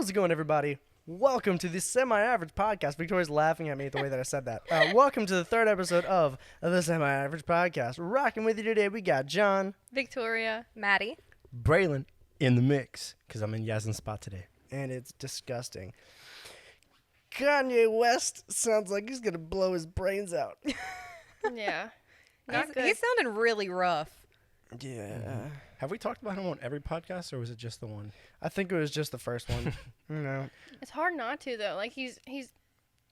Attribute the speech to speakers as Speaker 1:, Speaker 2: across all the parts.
Speaker 1: How's it going, everybody? Welcome to the SemiAverage podcast. Victoria's laughing at me at the way that I said that. Welcome to the third episode of the SemiAverage podcast. Rocking with you today, we got John,
Speaker 2: Victoria,
Speaker 3: Maddie,
Speaker 4: Braylon in the mix, because I'm in Yasmin's spot today.
Speaker 1: and it's disgusting. Kanye West sounds like he's going to blow his brains out.
Speaker 2: yeah. Not good.
Speaker 3: he's sounding really rough.
Speaker 1: Yeah.
Speaker 4: Have we talked about him on every podcast, or was it just the one?
Speaker 1: I think it was just the first one. No.
Speaker 2: It's hard not to, though. Like, he's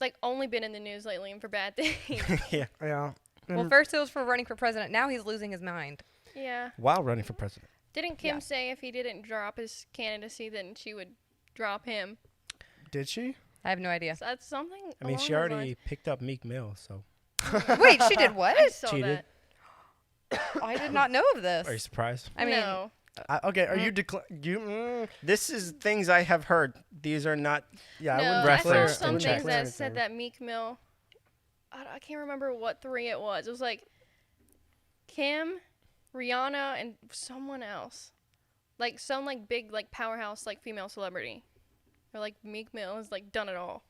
Speaker 2: like, only been in the news lately and for bad things.
Speaker 4: Yeah.
Speaker 1: Yeah.
Speaker 3: Well, first it was for running for president. Now he's losing his mind.
Speaker 2: Yeah.
Speaker 4: While running for president.
Speaker 2: Didn't Kim
Speaker 3: Yeah.
Speaker 2: say if he didn't drop his candidacy, then she would drop him?
Speaker 1: Did she?
Speaker 3: I have no idea.
Speaker 2: So that's something
Speaker 4: I mean,
Speaker 2: along
Speaker 4: she
Speaker 2: those
Speaker 4: already
Speaker 2: lines.
Speaker 4: picked up Meek Mill, so.
Speaker 3: Wait, she did what?
Speaker 2: I saw
Speaker 4: Cheated.
Speaker 2: that.
Speaker 3: Oh, I did not know of this.
Speaker 4: Are you surprised?
Speaker 3: I mean,
Speaker 2: no.
Speaker 1: Okay, are you you?
Speaker 4: This is things I have heard. These are not.
Speaker 1: Yeah,
Speaker 2: No,
Speaker 1: I wouldn't
Speaker 2: I saw
Speaker 4: reference
Speaker 2: some
Speaker 4: and
Speaker 2: things
Speaker 4: check.
Speaker 2: that said that Meek Mill, I can't remember what three it was. It was like Kim, Rihanna, and someone else. Like some like big like powerhouse like female celebrity. Or like Meek Mill has like done it all.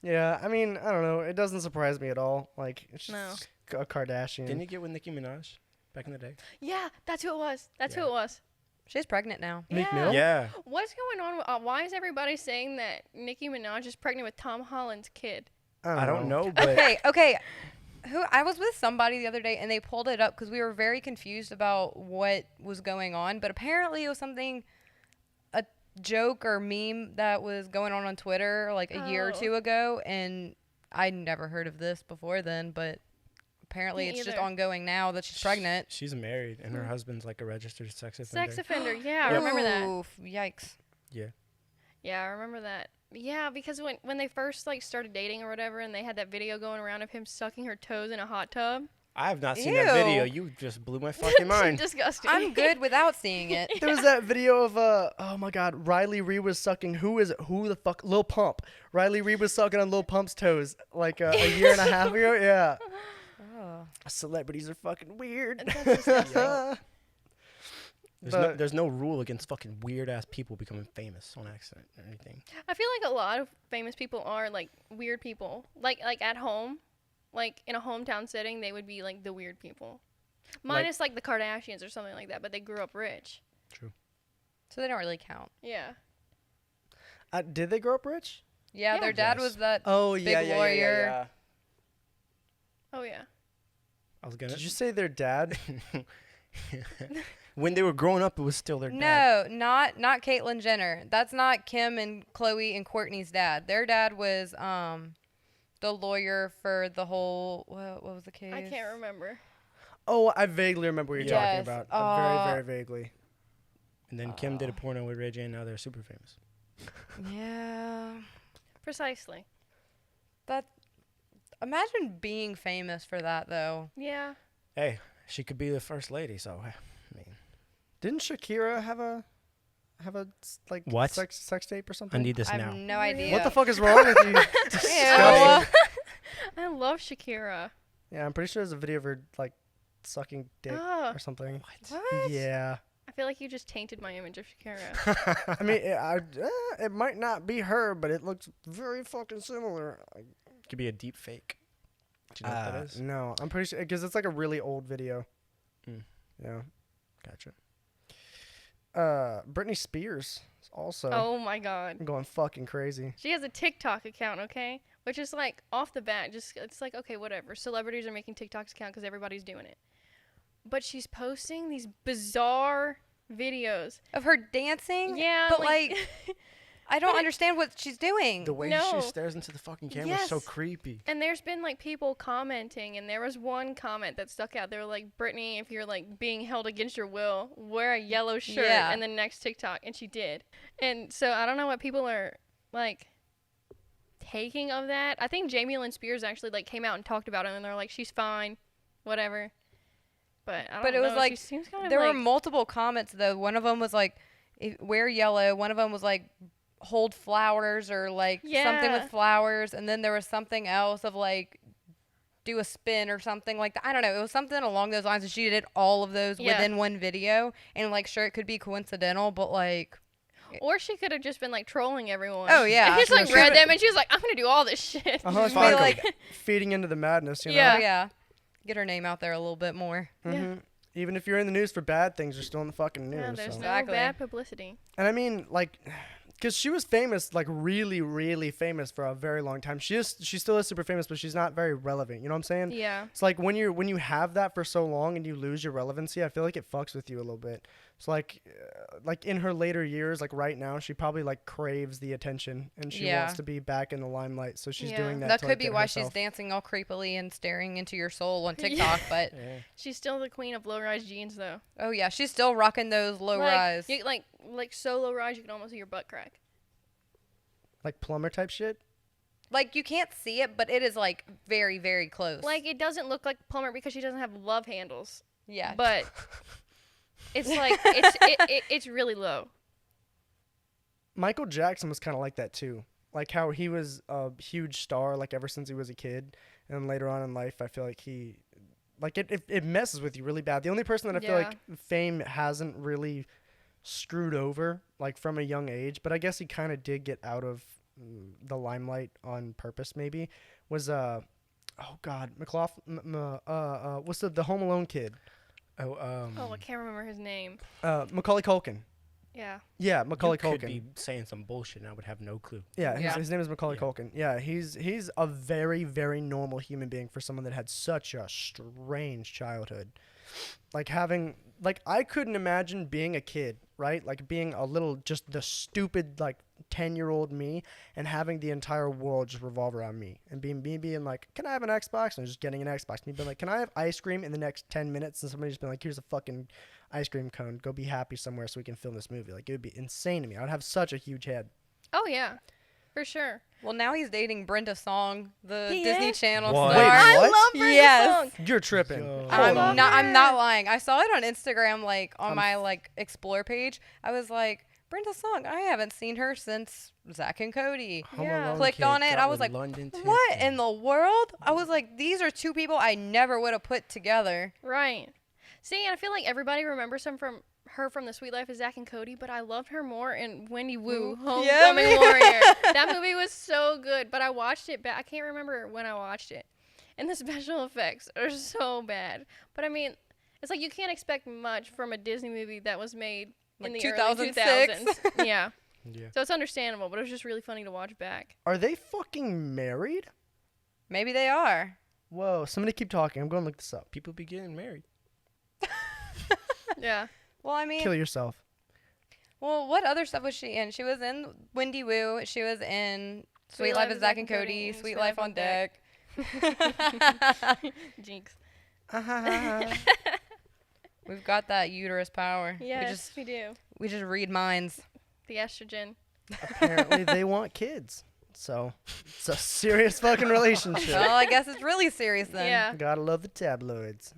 Speaker 1: Yeah, I mean, I don't know. It doesn't surprise me at all. Like, it's just a Kardashian.
Speaker 4: Didn't you get with Nicki Minaj back in the day?
Speaker 2: Yeah, that's who it was. That's
Speaker 4: Yeah.
Speaker 2: who it was.
Speaker 3: she's pregnant now.
Speaker 1: Meek
Speaker 2: Yeah.
Speaker 1: Mill?
Speaker 4: Yeah.
Speaker 2: What's going on? Why is everybody saying that Nicki Minaj is pregnant with Tom Holland's kid?
Speaker 4: I don't know, but
Speaker 3: Okay. I was with somebody the other day and they pulled it up because we were very confused about what was going on. But apparently it was something, a joke or meme that was going on Twitter like a year or
Speaker 2: Oh.
Speaker 3: two ago. And I'd never heard of this before then, but apparently
Speaker 2: Me
Speaker 3: it's just
Speaker 2: either.
Speaker 3: ongoing now that she's pregnant.
Speaker 4: she's married, and her husband's like a registered sex offender.
Speaker 2: Sex offender. Yeah, I remember that.
Speaker 3: Oof, yikes.
Speaker 4: Yeah.
Speaker 2: Yeah, I remember that. Yeah, because when they first like started dating or whatever, and they had that video going around of him sucking her toes in a hot tub.
Speaker 4: I have not seen that video.
Speaker 3: Ew.
Speaker 4: You just blew my fucking mind.
Speaker 2: Disgusting.
Speaker 3: I'm good without seeing it.
Speaker 1: There was that video of oh my god, Riley Reid was sucking who the fuck Lil Pump. Riley Reid was sucking on Lil Pump's toes like a year and a half ago. Yeah.
Speaker 3: Oh.
Speaker 1: Celebrities are fucking weird.
Speaker 2: That's disgusting.
Speaker 4: There's no rule against fucking weird ass people becoming famous on accident or anything.
Speaker 2: I feel like a lot of famous people are like weird people. Like at home, like in a hometown setting, they would be like the weird people. Minus like the Kardashians or something like that, but they grew up rich.
Speaker 4: True.
Speaker 3: So they don't really count.
Speaker 2: Yeah.
Speaker 1: Did they grow up rich?
Speaker 3: Yeah,
Speaker 2: Yeah.
Speaker 3: their dad
Speaker 4: Yes.
Speaker 3: was that.
Speaker 1: Oh
Speaker 3: Big lawyer.
Speaker 2: Oh yeah.
Speaker 4: I was gonna.
Speaker 1: Did you say their dad?
Speaker 4: When they were growing up, it was still their dad.
Speaker 3: No, not Caitlyn Jenner. That's not Kim and Khloe and Kourtney's dad. Their dad was the lawyer for the whole what was the case?
Speaker 2: I can't remember.
Speaker 1: Oh, I vaguely remember what you're talking
Speaker 3: Yes,
Speaker 1: about. Very, very vaguely.
Speaker 4: And then Kim did a porno with Ray J, and now they're super famous.
Speaker 3: Yeah.
Speaker 2: Precisely.
Speaker 3: That imagine being famous for that though.
Speaker 2: Yeah.
Speaker 4: Hey, she could be the first lady, so I mean,
Speaker 1: Didn't Shakira have a like
Speaker 4: What?
Speaker 1: sex tape or
Speaker 4: I
Speaker 1: something?
Speaker 4: need this
Speaker 3: I
Speaker 4: now.
Speaker 3: have no idea.
Speaker 1: What the fuck is wrong with you?
Speaker 3: Ew.
Speaker 1: Disgusting.
Speaker 2: I love Shakira.
Speaker 1: Yeah, I'm pretty sure there's a video of her like sucking dick
Speaker 2: Oh,
Speaker 1: or something.
Speaker 3: What?
Speaker 1: Yeah.
Speaker 2: I feel like you just tainted my image of Shakira.
Speaker 1: I mean, it might not be her, but it looks very fucking similar.
Speaker 4: Could be a deep fake. Do you know what that is?
Speaker 1: No, I'm pretty sure because it's like a really old video.
Speaker 4: Mm.
Speaker 1: Yeah.
Speaker 4: Gotcha.
Speaker 1: Britney Spears is also
Speaker 2: Oh my god.
Speaker 1: going fucking crazy.
Speaker 2: She has a TikTok account, okay? Which is like off the bat, just it's like okay, whatever. Celebrities are making TikToks account because everybody's doing it. But she's posting these bizarre videos.
Speaker 3: Of her dancing?
Speaker 2: Yeah,
Speaker 3: But like I don't
Speaker 2: But
Speaker 3: understand what she's doing.
Speaker 4: The way
Speaker 2: No.
Speaker 4: she stares into the fucking camera is so
Speaker 2: Yes.
Speaker 4: creepy.
Speaker 2: and there's been like people commenting, and there was one comment that stuck out. They were like, "Brittany, if you're like being held against your will, wear a yellow shirt."
Speaker 3: Yeah.
Speaker 2: And the next TikTok, and she did. And so I don't know what people are like taking of that. I think Jamie Lynn Spears actually like came out and talked about it, and they're like, "She's fine, whatever." But I don't
Speaker 3: But it
Speaker 2: know.
Speaker 3: was like
Speaker 2: she seems kind of
Speaker 3: there were
Speaker 2: like,
Speaker 3: multiple comments though. One of them was like wear yellow. One of them was like hold flowers or like something
Speaker 2: Yeah.
Speaker 3: with flowers, and then there was something else of like do a spin or something like that. I don't know. It was something along those lines. And she did all of those within one video. And, like, sure, it could be coincidental, but, like...
Speaker 2: Or she could have just been, like, trolling everyone.
Speaker 3: Oh, yeah.
Speaker 2: And just, like,
Speaker 1: Yeah,
Speaker 2: read them, and she was like, I'm going to do all this shit.
Speaker 1: It's
Speaker 3: like
Speaker 1: feeding into the madness, you know?
Speaker 2: Yeah.
Speaker 3: Oh, yeah. Get her name out there a little bit more.
Speaker 1: Mm-hmm. Even if you're in the news for bad things, you're still in the fucking news.
Speaker 2: Yeah, there's
Speaker 1: so.
Speaker 2: no
Speaker 3: Exactly.
Speaker 2: bad publicity.
Speaker 1: And I mean, like, because she was famous, like, really, really famous for a very long time. She still is super famous, but she's not very relevant. You know what I'm saying?
Speaker 2: Yeah.
Speaker 1: It's like when you have that for so long and you lose your relevancy, I feel like it fucks with you a little bit. It's like in her later years, like right now, she probably like craves the attention and she wants to be back in the limelight. So she's doing that.
Speaker 3: That
Speaker 1: to,
Speaker 3: could
Speaker 1: like,
Speaker 3: be
Speaker 1: get
Speaker 3: why
Speaker 1: herself.
Speaker 3: she's dancing all creepily and staring into your soul on TikTok. But
Speaker 2: She's still the queen of low-rise jeans, though.
Speaker 3: oh yeah, she's still rocking those low rise.
Speaker 2: Like so low-rise, you can almost see your butt crack.
Speaker 1: Like plumber type shit.
Speaker 3: Like you can't see it, but it is like very, very close.
Speaker 2: Like, it doesn't look like plumber because she doesn't have love handles.
Speaker 3: yeah,
Speaker 2: But it's like, it's really low.
Speaker 1: Michael Jackson was kind of like that too. Like how he was a huge star, like ever since he was a kid, and later on in life, I feel like it messes with you really bad. The only person that I feel like fame hasn't really screwed over, like from a young age, but I guess he kind of did get out of the limelight on purpose. Maybe was oh god, what's the Home Alone kid?
Speaker 2: I can't remember his name.
Speaker 1: Macaulay Culkin.
Speaker 2: Yeah.
Speaker 1: Yeah, Macaulay
Speaker 4: You
Speaker 1: Culkin.
Speaker 4: could be saying some bullshit and I would have no clue.
Speaker 1: Yeah,
Speaker 3: Yeah.
Speaker 1: his name is Macaulay Culkin. Yeah, he's a very, very normal human being for someone that had such a strange childhood. Like I couldn't imagine being a kid, right? Like being a little, just the stupid, like 10-year-old me and having the entire world just revolve around me and being like, can I have an Xbox? And just getting an Xbox. Me being like, can I have ice cream in the next 10 minutes? And somebody just being like, here's a fucking ice cream cone. Go be happy somewhere so we can film this movie. Like it would be insane to me. I would have such a huge head.
Speaker 2: Oh, yeah. For sure.
Speaker 3: Well, now he's dating Brenda Song, the
Speaker 2: He
Speaker 3: Disney
Speaker 2: is?
Speaker 3: Channel
Speaker 4: What?
Speaker 3: star.
Speaker 1: Wait,
Speaker 2: I
Speaker 1: what?
Speaker 2: love Brenda
Speaker 3: Yes.
Speaker 2: Song.
Speaker 1: You're tripping.
Speaker 4: Yo.
Speaker 1: Hold
Speaker 3: I'm
Speaker 1: on.
Speaker 3: not lying. I saw it on Instagram, like on my like explore page. I was like, Brenda Song. I haven't seen her since Zach and Cody.
Speaker 1: Home
Speaker 2: Yeah.
Speaker 1: Alone
Speaker 3: Clicked
Speaker 1: kid
Speaker 3: on it.
Speaker 4: got
Speaker 3: I was
Speaker 4: with
Speaker 3: like,
Speaker 4: London
Speaker 3: what
Speaker 4: Tiffany.
Speaker 3: in the world? I was like, these are two people I never would have put together.
Speaker 2: Right. See, I feel like everybody remembers her from The Sweet Life of Zach and Cody, but I loved her more in Wendy Wu, Homecoming
Speaker 3: me-
Speaker 2: Warrior. That movie was so good, but I watched it back. I can't remember when I watched it. And the special effects are so bad. But I mean, it's like you can't expect much from a Disney movie that was made in
Speaker 3: Like
Speaker 2: the early
Speaker 3: 2006.
Speaker 2: 2000s. Yeah.
Speaker 4: Yeah.
Speaker 2: So it's understandable, but it was just really funny to watch back.
Speaker 1: Are they fucking married?
Speaker 3: Maybe they are.
Speaker 1: Whoa, somebody keep talking. I'm going to look this up.
Speaker 4: People be getting married.
Speaker 2: Yeah.
Speaker 3: Well, I mean,
Speaker 1: Kill yourself.
Speaker 3: well, what other stuff was she in? She was in Wendy Wu. She was in Sweet Life of Zach and Cody,
Speaker 2: and
Speaker 3: Sweet Life on Deck.
Speaker 2: Jinx.
Speaker 3: We've got that uterus power.
Speaker 2: Yes, we do.
Speaker 3: We just read minds.
Speaker 2: The estrogen.
Speaker 1: Apparently they want kids. So it's a serious fucking relationship.
Speaker 3: Well, I guess it's really serious then.
Speaker 2: Yeah.
Speaker 1: Gotta love the tabloids.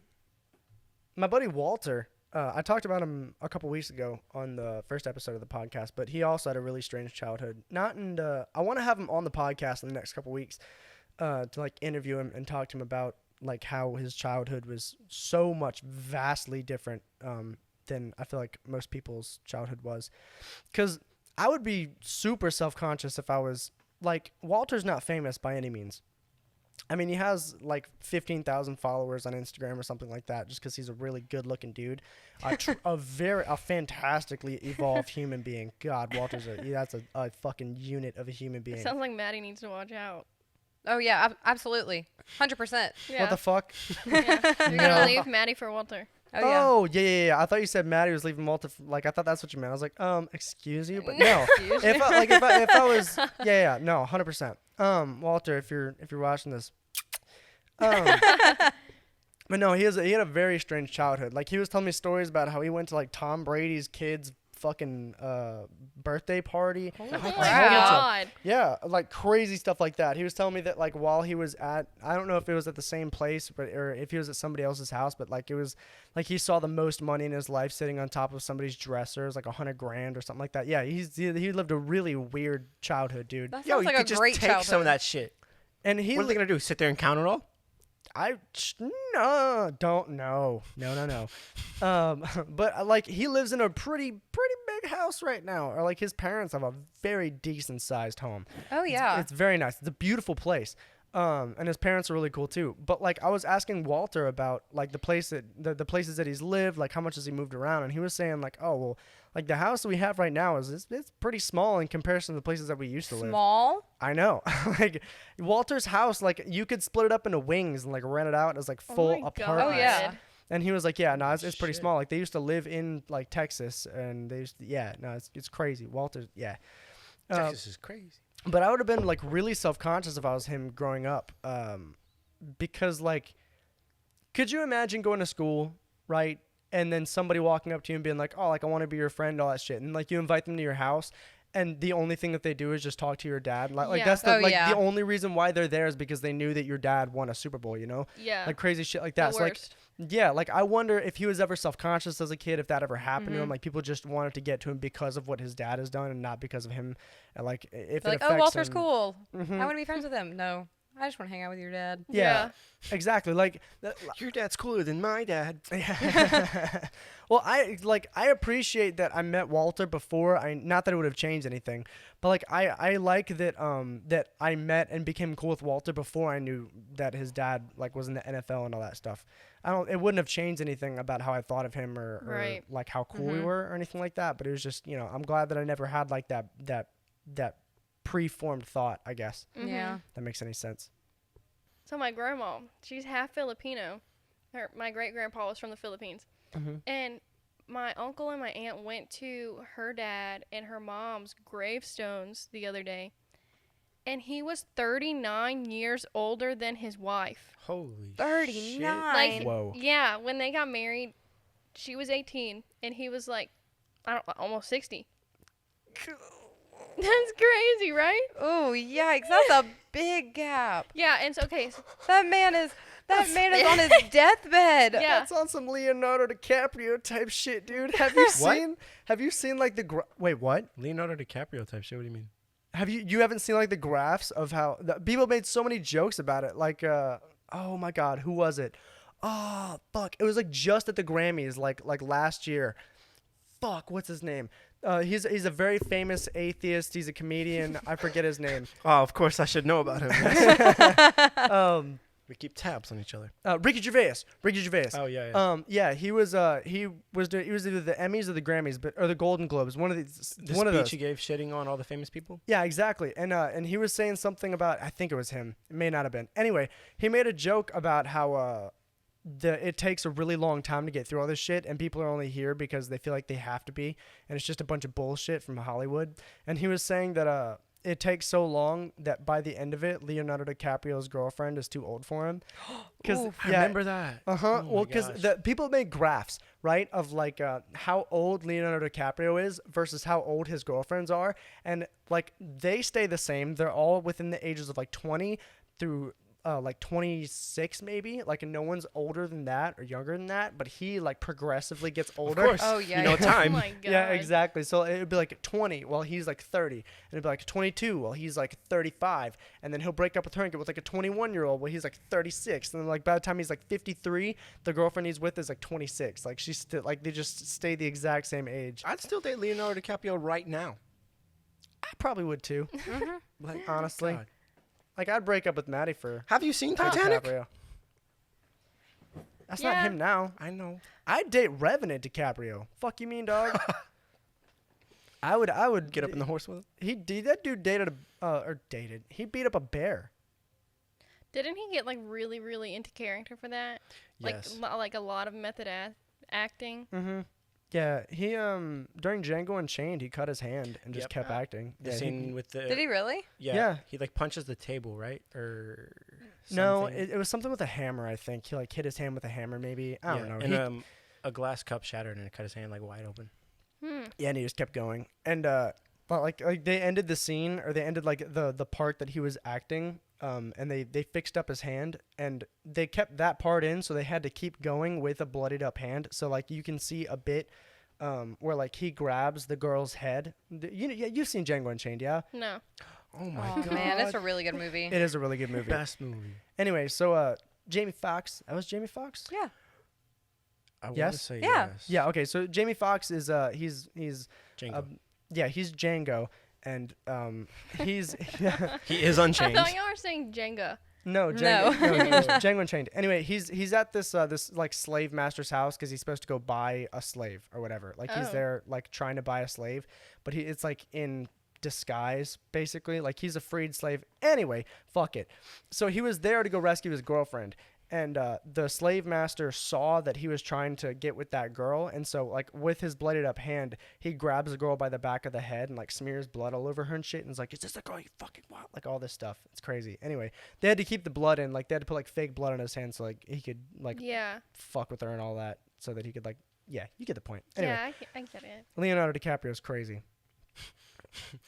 Speaker 1: My buddy Walter, I talked about him a couple weeks ago on the first episode of the podcast, but he also had a really strange childhood. I want to have him on the podcast in the next couple weeks to like interview him and talk to him about like how his childhood was so much vastly different than I feel like most people's childhood was. Because I would be super self-conscious if I was like, Walter's not famous by any means. I mean, he has like 15,000 followers on Instagram or something like that, just because he's a really good-looking dude, a fantastically evolved human being. God, Walter's that's a fucking unit of a human being.
Speaker 2: Sounds like Maddie needs to watch out.
Speaker 3: Oh yeah, absolutely, 100%.
Speaker 2: Yeah.
Speaker 1: What the fuck?
Speaker 2: Yeah. You're
Speaker 1: No.
Speaker 2: gonna leave Maddie for Walter.
Speaker 3: Oh yeah.
Speaker 1: Oh yeah. I thought you said Maddie was leaving Walter. Like I thought that's what you meant. I was like, excuse you, but no. if I was, no, 100%. Walter, if you're watching this, but no, he had a very strange childhood. Like he was telling me stories about how he went to like Tom Brady's kid's fucking birthday party.
Speaker 2: Oh
Speaker 3: Like,
Speaker 2: my
Speaker 3: wow.
Speaker 2: god.
Speaker 1: Yeah, like crazy stuff like that. He was telling me that like while he was at, I don't know if it was at the same place, or if he was at somebody else's house, but like it was like he saw the most money in his life sitting on top of somebody's dresser. It was like $100,000 or something like that. Yeah, he lived a really weird childhood, dude.
Speaker 3: That
Speaker 4: Yo,
Speaker 3: sounds
Speaker 4: you
Speaker 3: like
Speaker 4: could
Speaker 3: a
Speaker 4: just
Speaker 3: great
Speaker 4: take
Speaker 3: childhood.
Speaker 4: some of that shit.
Speaker 1: And he
Speaker 4: What are they gonna do? Sit there and count it all?
Speaker 1: no, don't know. No. But like he lives in a pretty big house right now. Or like his parents have a very decent sized home.
Speaker 3: Oh yeah.
Speaker 1: It's very nice. It's a beautiful place. And his parents are really cool too. But like I was asking Walter about like the places that he's lived, like how much has he moved around, and he was saying like, oh well, like the house that we have right now it's pretty small in comparison to the places that we used to live.
Speaker 3: Small?
Speaker 1: I know. Like Walter's house, like you could split it up into wings and like rent it out as like full
Speaker 2: my
Speaker 1: apartments.
Speaker 3: Oh yeah.
Speaker 1: And he was like, yeah, no, it's pretty
Speaker 4: Shit.
Speaker 1: small. Like they used to live in like Texas, and they used to, yeah, no, it's crazy. Walter's, yeah.
Speaker 4: Texas is crazy.
Speaker 1: But I would have been like really self-conscious if I was him growing up, because like, could you imagine going to school, right? And then somebody walking up to you and being like, oh, like I want to be your friend, all that shit, and like you invite them to your house, and the only thing that they do is just talk to your dad. Like
Speaker 2: Yeah.
Speaker 1: that's the
Speaker 3: yeah.
Speaker 1: the only reason why they're there is because they knew that your dad won a Super Bowl, you know?
Speaker 2: Yeah.
Speaker 1: Like crazy shit like
Speaker 2: the
Speaker 1: that. So like,
Speaker 2: worst.
Speaker 1: yeah, like I wonder if he was ever self-conscious as a kid, if that ever happened to
Speaker 3: Mhm.
Speaker 1: him. Like people just wanted to get to him because of what his dad has done and not because of him. And like if
Speaker 3: They're
Speaker 1: it
Speaker 3: like, oh,
Speaker 1: affects
Speaker 3: Walter's
Speaker 1: him-
Speaker 3: cool.
Speaker 1: Mhm.
Speaker 3: I want to be friends with him. No, I just want to hang out with your dad.
Speaker 1: Yeah, exactly. Like,
Speaker 4: Your dad's cooler than my dad.
Speaker 1: well, I appreciate that I met Walter before. Not that it would have changed anything, but like I like that that I met and became cool with Walter before I knew that his dad like was in the NFL and all that stuff. It wouldn't have changed anything about how I thought of him or
Speaker 2: Right.
Speaker 1: like how cool we
Speaker 3: Mhm.
Speaker 1: were or anything like that. But it was just, you know, I'm glad that I never had like that preformed thought. I guess
Speaker 2: Mhm.
Speaker 3: Yeah.
Speaker 1: that makes any sense.
Speaker 2: So my grandma, she's half Filipino. My great grandpa was from the Philippines.
Speaker 1: Mhm.
Speaker 2: And my uncle and my aunt went to her dad and her mom's gravestones the other day. And he was 39 years older than his wife.
Speaker 4: Holy
Speaker 3: 39.
Speaker 2: Like,
Speaker 1: Whoa.
Speaker 2: yeah, when they got married, she was 18 and he was like, almost 60. That's crazy, right?
Speaker 3: Oh, yikes. That's a big gap.
Speaker 2: Yeah, and so, okay, so,
Speaker 3: That man is on his deathbed.
Speaker 2: Yeah.
Speaker 1: That's on some Leonardo DiCaprio type shit, dude. Have you
Speaker 4: What?
Speaker 1: seen? Have you seen like wait, what?
Speaker 4: Leonardo DiCaprio type shit. What do you mean?
Speaker 1: Have you haven't seen like the graphs of how people made so many jokes about it? Like, oh my God, who was it? Oh fuck, it was like just at the Grammys, like last year. Fuck, what's his name? He's a very famous atheist. He's a comedian. I forget his name.
Speaker 4: Oh, of course I should know about him. We keep tabs on each other.
Speaker 1: Ricky Gervais.
Speaker 4: Oh yeah.
Speaker 1: Yeah, he was either the Emmys or the Grammys, or the Golden Globes. One of these.
Speaker 4: The
Speaker 1: one of
Speaker 4: speech
Speaker 1: those.
Speaker 4: he gave shitting on all the famous people.
Speaker 1: Yeah, exactly. And he was saying something about, I think it was him. It may not have been. Anyway, he made a joke about how it takes a really long time to get through all this shit, and people are only here because they feel like they have to be, and it's just a bunch of bullshit from Hollywood. And he was saying that it takes so long that by the end of it, Leonardo DiCaprio's girlfriend is too old for him. Because
Speaker 4: I remember that.
Speaker 1: Uh-huh.
Speaker 4: Oh
Speaker 1: Well,
Speaker 4: my
Speaker 1: because
Speaker 4: gosh.
Speaker 1: the people made graphs, right, of like how old Leonardo DiCaprio is versus how old his girlfriends are, and like they stay the same. They're all within the ages of like 20 through like 26 maybe. Like no one's older than that or younger than that, but he like progressively gets older.
Speaker 4: Of course.
Speaker 3: Oh, yeah.
Speaker 4: You know
Speaker 2: oh
Speaker 4: time.
Speaker 2: my God.
Speaker 1: Yeah, exactly. So it would be like 20 while he's like 30, and it'd be like 22 while he's like 35, and then he'll break up with her and get with like a 21-year-old while he's like 36, and then like by the time he's like 53, the girlfriend he's with is like 26. Like she's still like they just stay the exact same age.
Speaker 4: I'd still date Leonardo DiCaprio right now.
Speaker 1: I probably would too,
Speaker 4: Like
Speaker 1: honestly.
Speaker 4: God.
Speaker 1: Like I'd break up with Maddie for
Speaker 4: Have you seen
Speaker 1: for
Speaker 4: Titanic?
Speaker 1: DiCaprio. That's not
Speaker 2: Yeah.
Speaker 1: him now.
Speaker 4: I know.
Speaker 1: I'd date Revenant DiCaprio. Fuck you mean, dog? I would
Speaker 4: Get up in the horse with him.
Speaker 1: That dude dated. He beat up a bear.
Speaker 2: Didn't he get like really, really into character for that? Like,
Speaker 4: Yes.
Speaker 2: like a lot of method acting.
Speaker 1: Mm-hmm. Yeah, he during Django Unchained, he cut his hand and just
Speaker 4: Yep.
Speaker 1: kept acting.
Speaker 4: The
Speaker 1: Yeah,
Speaker 4: scene with the.
Speaker 3: Did he really?
Speaker 1: Yeah.
Speaker 4: He like punches the table, right? Or.
Speaker 1: No,
Speaker 4: something.
Speaker 1: it was something with a hammer. I think he like hit his hand with a hammer. Maybe I don't know.
Speaker 4: And
Speaker 1: He-
Speaker 4: a glass cup shattered and it cut his hand like wide open.
Speaker 1: yeah, and he just kept going. And but like they ended the scene, or they ended like the part that he was acting. And they fixed up his hand, and they kept that part in, so they had to keep going with a bloodied up hand. So like you can see a bit where like he grabs the girl's head. You've seen Django Unchained, yeah?
Speaker 2: No.
Speaker 4: Oh my
Speaker 3: Oh,
Speaker 4: god.
Speaker 3: man, that's a really good movie.
Speaker 1: It is a really good movie.
Speaker 4: Best movie.
Speaker 1: Anyway, so Jamie Foxx. That was Jamie Foxx?
Speaker 3: Yeah.
Speaker 4: I want
Speaker 1: Yes?
Speaker 4: to say
Speaker 3: Yeah.
Speaker 4: yes.
Speaker 1: Yeah, okay. So Jamie Foxx is he's
Speaker 4: Django.
Speaker 1: yeah, he's Django and he's
Speaker 4: He is
Speaker 2: I
Speaker 4: unchanged.
Speaker 2: thought y'all were saying Jenga.
Speaker 1: no, Django,
Speaker 3: No.
Speaker 1: no, he's Django Unchained. Anyway, he's at this this like slave master's house cuz he's supposed to go buy a slave or whatever. Like he's
Speaker 2: Oh.
Speaker 1: there like trying to buy a slave, but it's like in disguise basically. Like he's a freed slave. Anyway, fuck it. So he was there to go rescue his girlfriend. And the slave master saw that he was trying to get with that girl, and so like with his bloodied up hand, he grabs the girl by the back of the head and like smears blood all over her and shit, and is like, "Is this the girl you fucking want?" Like all this stuff. It's crazy. Anyway, they had to keep the blood in, like they had to put like fake blood on his hand so like he could like
Speaker 2: Yeah.
Speaker 1: fuck with her and all that, so that he could like you get the point. Anyway,
Speaker 2: Yeah, I get it.
Speaker 1: Leonardo DiCaprio's crazy.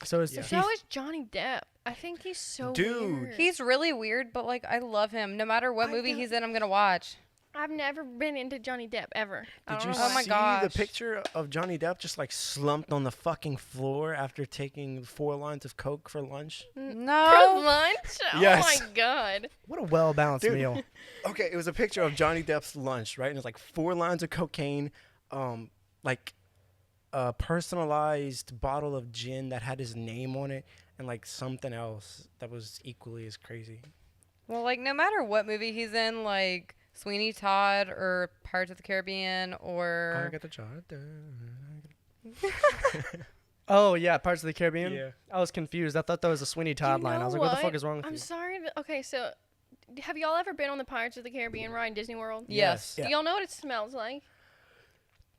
Speaker 1: So is
Speaker 4: Yeah.
Speaker 1: he-
Speaker 2: So is Johnny Depp. I think he's so
Speaker 4: Dude.
Speaker 2: weird.
Speaker 3: He's really weird, but like I love him. No matter what
Speaker 2: I
Speaker 3: movie
Speaker 2: don't-
Speaker 3: he's in, I'm gonna watch.
Speaker 2: I've never been into Johnny Depp ever. I
Speaker 4: Did
Speaker 2: don't
Speaker 4: you
Speaker 2: know
Speaker 3: Oh
Speaker 2: why.
Speaker 3: my
Speaker 4: see
Speaker 3: gosh.
Speaker 4: the picture of Johnny Depp just like slumped on the fucking floor after taking 4 lines of coke for lunch?
Speaker 2: For
Speaker 3: No.
Speaker 2: lunch?
Speaker 4: Yes.
Speaker 2: Oh my god.
Speaker 1: what a well balanced
Speaker 4: Dude.
Speaker 1: meal.
Speaker 4: Okay, it was a picture of Johnny Depp's lunch, right? And it's like 4 lines of cocaine, like a personalized bottle of gin that had his name on it, and like something else that was equally as crazy.
Speaker 3: Well, like no matter what movie he's in, like Sweeney Todd or Pirates of the Caribbean
Speaker 4: I
Speaker 3: or
Speaker 4: got the jar done.
Speaker 1: Oh yeah, Parts of the Caribbean.
Speaker 4: Yeah.
Speaker 1: I was confused. I thought that was a Sweeney Todd line. I was like, what the fuck is wrong with
Speaker 2: I'm
Speaker 1: you?
Speaker 2: sorry. Okay, so have y'all ever been on the Pirates of the Caribbean ride in Disney World?
Speaker 3: yes.
Speaker 1: Yeah.
Speaker 2: Do y'all know what it smells like?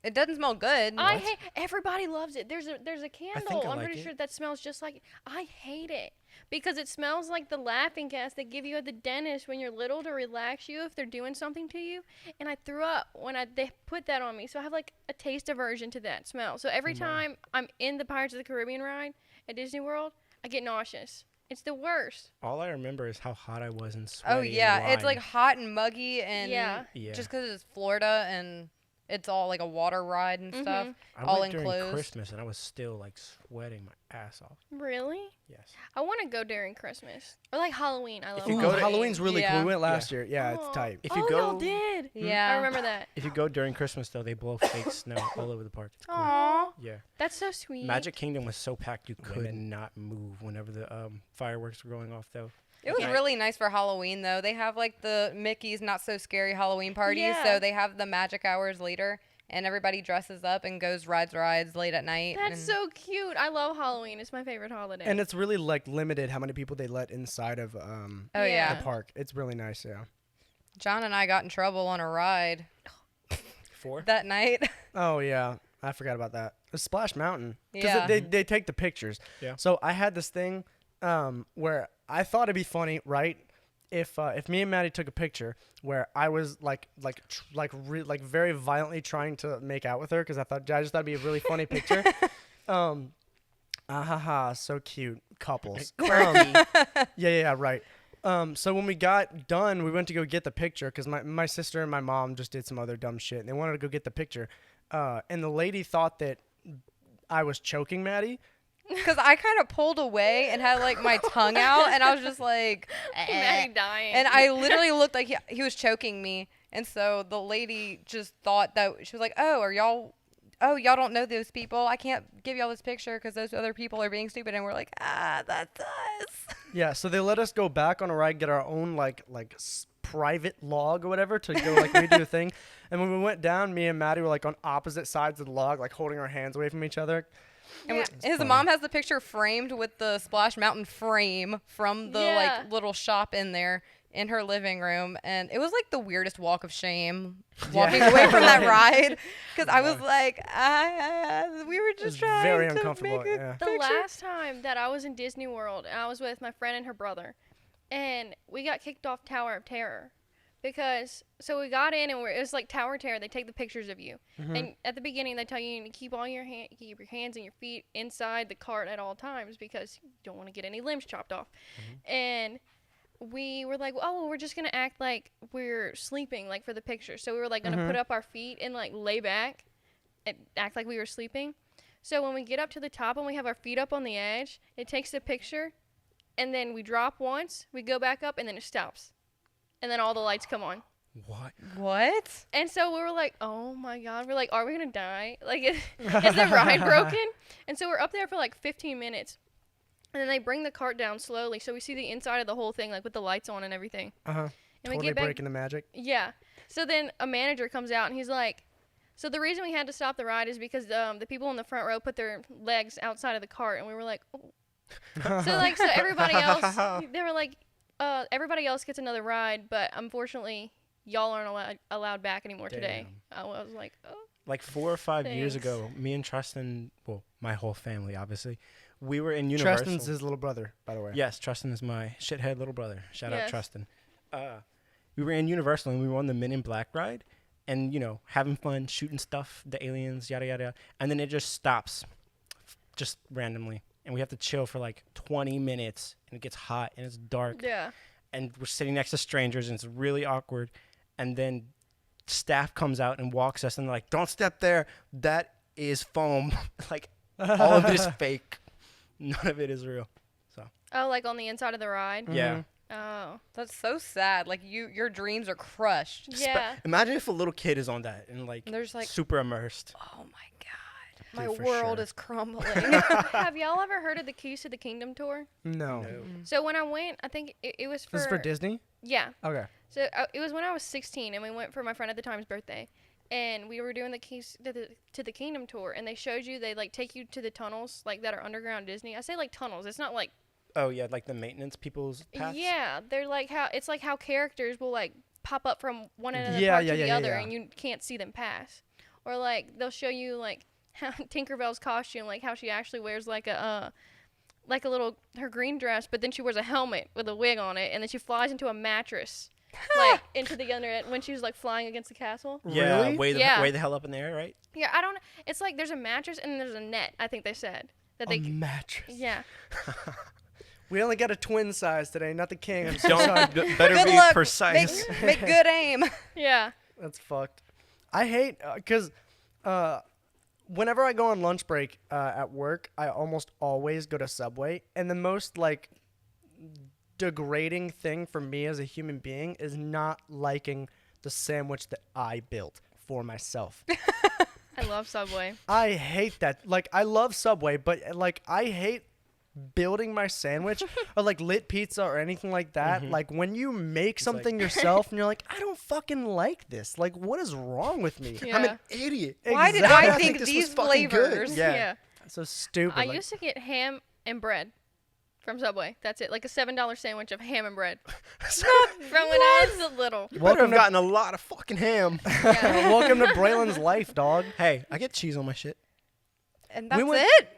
Speaker 3: It doesn't smell good.
Speaker 2: I hate. Everybody loves it. There's a candle.
Speaker 4: I
Speaker 2: I'm
Speaker 4: like
Speaker 2: pretty
Speaker 4: it.
Speaker 2: sure that smells just like. I hate it because it smells like the laughing gas they give you at the dentist when you're little to relax you if they're doing something to you. And I threw up when they put that on me, so I have like a taste aversion to that smell. So every time I'm in the Pirates of the Caribbean ride at Disney World, I get nauseous. It's the worst.
Speaker 4: All I remember is how hot I was and sweaty.
Speaker 3: Oh yeah,
Speaker 4: and
Speaker 3: it's like
Speaker 4: lined.
Speaker 3: hot and muggy and
Speaker 2: Yeah.
Speaker 4: Yeah.
Speaker 3: just because it's Florida and it's all like a water ride and stuff.
Speaker 4: I
Speaker 3: all
Speaker 4: went during
Speaker 3: enclosed.
Speaker 4: Christmas and I was still like sweating my ass off.
Speaker 2: Really?
Speaker 4: Yes.
Speaker 2: I want to go during Christmas or like Halloween. I love
Speaker 4: you
Speaker 1: Ooh,
Speaker 4: go to-
Speaker 2: Halloween.
Speaker 1: Halloween's really
Speaker 3: Yeah.
Speaker 1: cool. We went last
Speaker 4: Yeah.
Speaker 1: year. Yeah,
Speaker 2: Oh.
Speaker 1: it's tight.
Speaker 4: If you
Speaker 2: oh,
Speaker 4: go-
Speaker 2: y'all did.
Speaker 3: Yeah.
Speaker 2: I remember that.
Speaker 4: If you go during Christmas though, they blow fake snow all over the park. It's cool.
Speaker 2: Aw,
Speaker 4: Yeah.
Speaker 2: that's so sweet.
Speaker 4: Magic Kingdom was so packed you could
Speaker 1: Women.
Speaker 4: not move whenever the fireworks were going off though.
Speaker 3: It was
Speaker 4: Yeah.
Speaker 3: really nice for Halloween though. They have like the Mickey's Not So Scary Halloween parties,
Speaker 2: Yeah.
Speaker 3: so they have the magic hours later, and everybody dresses up and goes rides late at night.
Speaker 2: That's
Speaker 3: and
Speaker 2: so cute. I love Halloween. It's my favorite holiday.
Speaker 1: And it's really like limited how many people they let inside of
Speaker 3: Oh
Speaker 2: Yeah.
Speaker 3: yeah.
Speaker 1: the park. It's really nice. Yeah.
Speaker 3: John and I got in trouble on a ride
Speaker 4: 4?
Speaker 3: that night.
Speaker 1: Oh yeah, I forgot about that. The Splash Mountain. Because
Speaker 3: Yeah.
Speaker 1: they take the pictures.
Speaker 4: Yeah.
Speaker 1: So I had this thing where I thought it'd be funny, right? If me and Maddie took a picture where I was like very violently trying to make out with her because I just thought it'd be a really funny picture. So cute couples. Yeah, right. So when we got done, we went to go get the picture because my sister and my mom just did some other dumb shit and they wanted to go get the picture. And the lady thought that I was choking Maddie.
Speaker 3: Because I kind of pulled away and had like my tongue out, and I was just like,
Speaker 2: Maddie dying.
Speaker 3: and I literally looked like he was choking me. And so the lady just thought that she was like, y'all don't know those people. I can't give y'all this picture because those other people are being stupid. And we're like, that's us.
Speaker 1: Yeah, so they let us go back on a ride, get our own private log or whatever to go like redo a thing. And when we went down, me and Maddie were like on opposite sides of the log, like holding our hands away from each other.
Speaker 3: And
Speaker 2: Yeah.
Speaker 3: his
Speaker 1: funny.
Speaker 3: mom has the picture framed with the Splash Mountain frame from the
Speaker 2: Yeah.
Speaker 3: like little shop in there in her living room, and it was like the weirdest walk of shame walking away from that ride because I was like, we were
Speaker 1: It was
Speaker 3: just trying
Speaker 1: very
Speaker 3: to
Speaker 1: uncomfortable.
Speaker 3: make a
Speaker 1: Yeah.
Speaker 2: the
Speaker 3: picture.
Speaker 2: last time that I was in Disney World, I was with my friend and her brother, and we got kicked off Tower of Terror because so we got in and it was like Tower of Terror. They take the pictures of you, and at the beginning they tell you to keep all your keep your hands and your feet inside the cart at all times because you don't want to get any limbs chopped off, and we were like, oh, well, we're just gonna act like we're sleeping, like for the picture. So we were like gonna put up our feet and like lay back and act like we were sleeping. So when we get up to the top and we have our feet up on the edge, it takes the picture, and then we drop once, we go back up, and then it stops. and then all the lights come on.
Speaker 3: What?
Speaker 2: And so we were like, oh my God. We're like, are we going to die? Like, is the ride broken? And so we're up there for like 15 minutes. And then they bring the cart down slowly. So we see the inside of the whole thing, like with the lights on and everything.
Speaker 1: Uh-huh.
Speaker 2: And
Speaker 1: Totally
Speaker 2: we get back.
Speaker 1: breaking the magic.
Speaker 2: Yeah. So then a manager comes out and he's like, so the reason we had to stop the ride is because the people in the front row put their legs outside of the cart. And we were like, oh. So everybody else, they were like, everybody else gets another ride. But unfortunately, y'all aren't allowed back anymore today. I was like, oh.
Speaker 4: Like 4 or 5 years
Speaker 2: Thanks.
Speaker 4: ago, me and Tristan, well, my whole family, obviously, we were in Universal.
Speaker 1: Tristan's his little brother, by the way.
Speaker 4: Yes, Tristan is my shithead little brother. Shout out
Speaker 2: Yes.
Speaker 4: Tristan. We were in Universal and we were on the Men in Black ride and, you know, having fun, shooting stuff, the aliens, yada, yada. And then it just stops just randomly. And we have to chill for like 20 minutes and it gets hot and it's dark.
Speaker 2: Yeah.
Speaker 4: And we're sitting next to strangers and it's really awkward. And then staff comes out and walks us and they're like, don't step there. That is foam. Like, all of it is fake. None of it is real.
Speaker 2: Oh, like on the inside of the ride?
Speaker 4: Yeah.
Speaker 2: Oh.
Speaker 3: That's so sad. Like your dreams are crushed.
Speaker 2: Yeah.
Speaker 4: Imagine if a little kid is on that and like,
Speaker 3: There's like,
Speaker 4: super immersed.
Speaker 3: oh my God, my
Speaker 1: Dude, for
Speaker 3: world
Speaker 1: sure.
Speaker 3: is crumbling.
Speaker 2: Have y'all ever heard of the Keys to the Kingdom tour?
Speaker 1: No.
Speaker 2: So when I went, I think it was for...
Speaker 1: This is for Disney?
Speaker 2: Yeah.
Speaker 1: Okay.
Speaker 2: So it was when I was 16, and we went for my friend at the time's birthday. And we were doing the Keys to the Kingdom tour, and they showed you, they like take you to the tunnels like that are underground Disney. I say like tunnels. It's not like...
Speaker 4: Oh, yeah, like the maintenance people's paths?
Speaker 2: Yeah. They're like how characters will like pop up from one end of the
Speaker 1: Yeah,
Speaker 2: park
Speaker 1: yeah,
Speaker 2: to the
Speaker 1: yeah,
Speaker 2: other,
Speaker 1: yeah.
Speaker 2: and you can't see them pass. Or like they'll show you like how Tinkerbell's costume, like how she actually wears like a little her green dress, but then she wears a helmet with a wig on it, and then she flies into a mattress, like into the under when she's like flying against the castle.
Speaker 4: Yeah,
Speaker 1: Really?
Speaker 4: way the hell up in the air, right?
Speaker 2: Yeah, I don't know. It's like there's a mattress and there's a net. I think they said that they.
Speaker 1: mattress.
Speaker 2: Yeah.
Speaker 1: We only got a twin size today, not the king. I'm so
Speaker 4: Don't
Speaker 1: sorry.
Speaker 4: better
Speaker 3: Good
Speaker 4: be
Speaker 3: luck.
Speaker 4: precise.
Speaker 3: Make good aim.
Speaker 2: Yeah.
Speaker 1: That's fucked. I hate because whenever I go on lunch break at work, I almost always go to Subway, and the most like degrading thing for me as a human being is not liking the sandwich that I built for myself.
Speaker 2: I love Subway.
Speaker 1: I hate that. Like, I love Subway, but like I hate building my sandwich or like lit pizza or anything like that. Like when you make something yourself and you're like, I don't fucking like this. Like, what is wrong with me?
Speaker 2: Yeah.
Speaker 4: I'm an idiot.
Speaker 3: Why did
Speaker 1: Exactly.
Speaker 3: I think
Speaker 4: this
Speaker 3: these
Speaker 4: was fucking good.
Speaker 3: flavors?
Speaker 4: Yeah.
Speaker 1: So stupid.
Speaker 2: I
Speaker 1: like,
Speaker 2: used to get ham and bread from Subway. That's it. Like a $7 sandwich of ham and bread. From when I was little.
Speaker 4: You better
Speaker 1: Welcome
Speaker 4: have
Speaker 1: to-
Speaker 4: gotten a lot of fucking ham.
Speaker 2: Yeah.
Speaker 1: welcome to Braylon's life, dog.
Speaker 4: Hey, I get cheese on my shit.
Speaker 3: And that's
Speaker 1: went-
Speaker 3: it?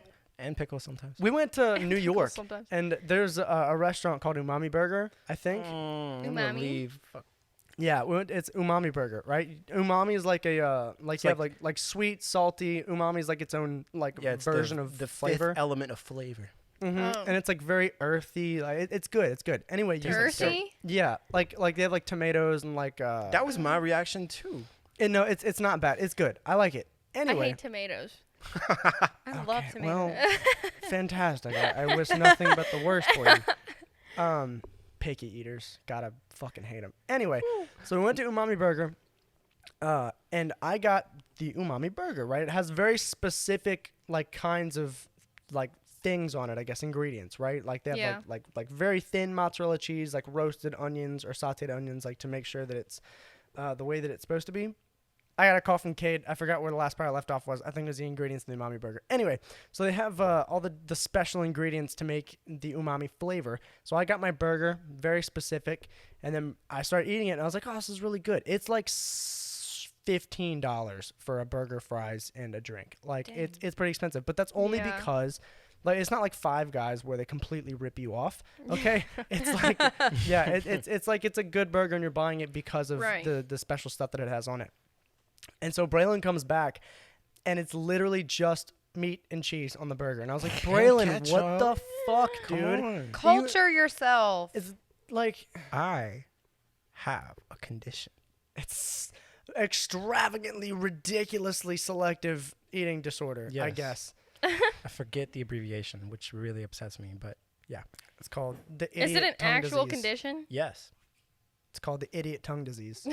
Speaker 4: And pickles sometimes.
Speaker 1: We went to New York,
Speaker 2: sometimes.
Speaker 1: and there's a restaurant called Umami Burger, I think.
Speaker 4: I'm gonna
Speaker 2: Umami?
Speaker 4: leave. Fuck.
Speaker 1: Yeah, it's Umami Burger, right? Umami is like a like you have like sweet, salty. Umami is like its own like
Speaker 4: Yeah, it's
Speaker 1: version of
Speaker 4: the
Speaker 1: flavor.
Speaker 4: fifth element of flavor.
Speaker 2: Oh.
Speaker 1: And it's like very earthy. Like it's good. It's good. Anyway, you
Speaker 2: Earthy?
Speaker 1: yeah, like they have like tomatoes and like
Speaker 4: That was my reaction too.
Speaker 1: and no, it's not bad. It's good. I like it.
Speaker 2: I
Speaker 1: Anyway,
Speaker 2: hate tomatoes.
Speaker 3: I love
Speaker 1: okay,
Speaker 3: tomatoes.
Speaker 1: well, fantastic. I wish nothing but the worst for you. Picky eaters, gotta fucking hate them. Anyway, so we went to Umami Burger, and I got the Umami Burger. Right, it has very specific like kinds of like things on it. I guess ingredients. Right, like they have
Speaker 2: Yeah.
Speaker 1: like very thin mozzarella cheese, like roasted onions or sautéed onions, like to make sure that it's the way that it's supposed to be. I got a call from Cade. I forgot where the last part I left off was. I think it was the ingredients in the umami burger. Anyway, so they have all the special ingredients to make the umami flavor. So I got my burger, very specific, and then I started eating it, and I was like, oh, this is really good. It's like $15 for a burger, fries, and a drink. Like,
Speaker 3: Dang.
Speaker 1: it's pretty expensive, but that's only
Speaker 2: Yeah.
Speaker 1: because... Like, it's not like Five Guys where they completely rip you off. Okay, it's like it's like it's a good burger and you're buying it because of
Speaker 2: Right.
Speaker 1: the special stuff that it has on it. And so Braylon comes back, and it's literally just meat and cheese on the burger. And I was like, Braylon, what the fuck, dude?
Speaker 3: Culture yourself.
Speaker 1: It's like
Speaker 4: I have a condition.
Speaker 1: it's extravagantly, ridiculously selective eating disorder. I
Speaker 4: Yes.
Speaker 1: guess
Speaker 4: I forget the abbreviation, which really upsets me. But yeah,
Speaker 1: it's called the
Speaker 2: Is it
Speaker 1: idiot
Speaker 2: an
Speaker 1: tongue
Speaker 2: actual
Speaker 1: disease.
Speaker 2: condition?
Speaker 4: yes.
Speaker 1: It's called the idiot tongue disease.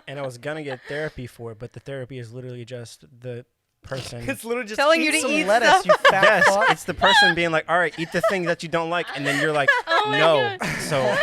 Speaker 4: And I was gonna get therapy for it, but the therapy is literally just the person.
Speaker 1: It's literally just
Speaker 3: Telling
Speaker 1: eat
Speaker 3: you to
Speaker 1: some
Speaker 3: eat
Speaker 1: lettuce,
Speaker 3: stuff.
Speaker 1: you fat
Speaker 4: Yes,
Speaker 1: fuck.
Speaker 4: it's the person being like, all right, eat the thing that you don't like, and then you're like,
Speaker 2: Oh my
Speaker 4: no.
Speaker 2: God.
Speaker 4: So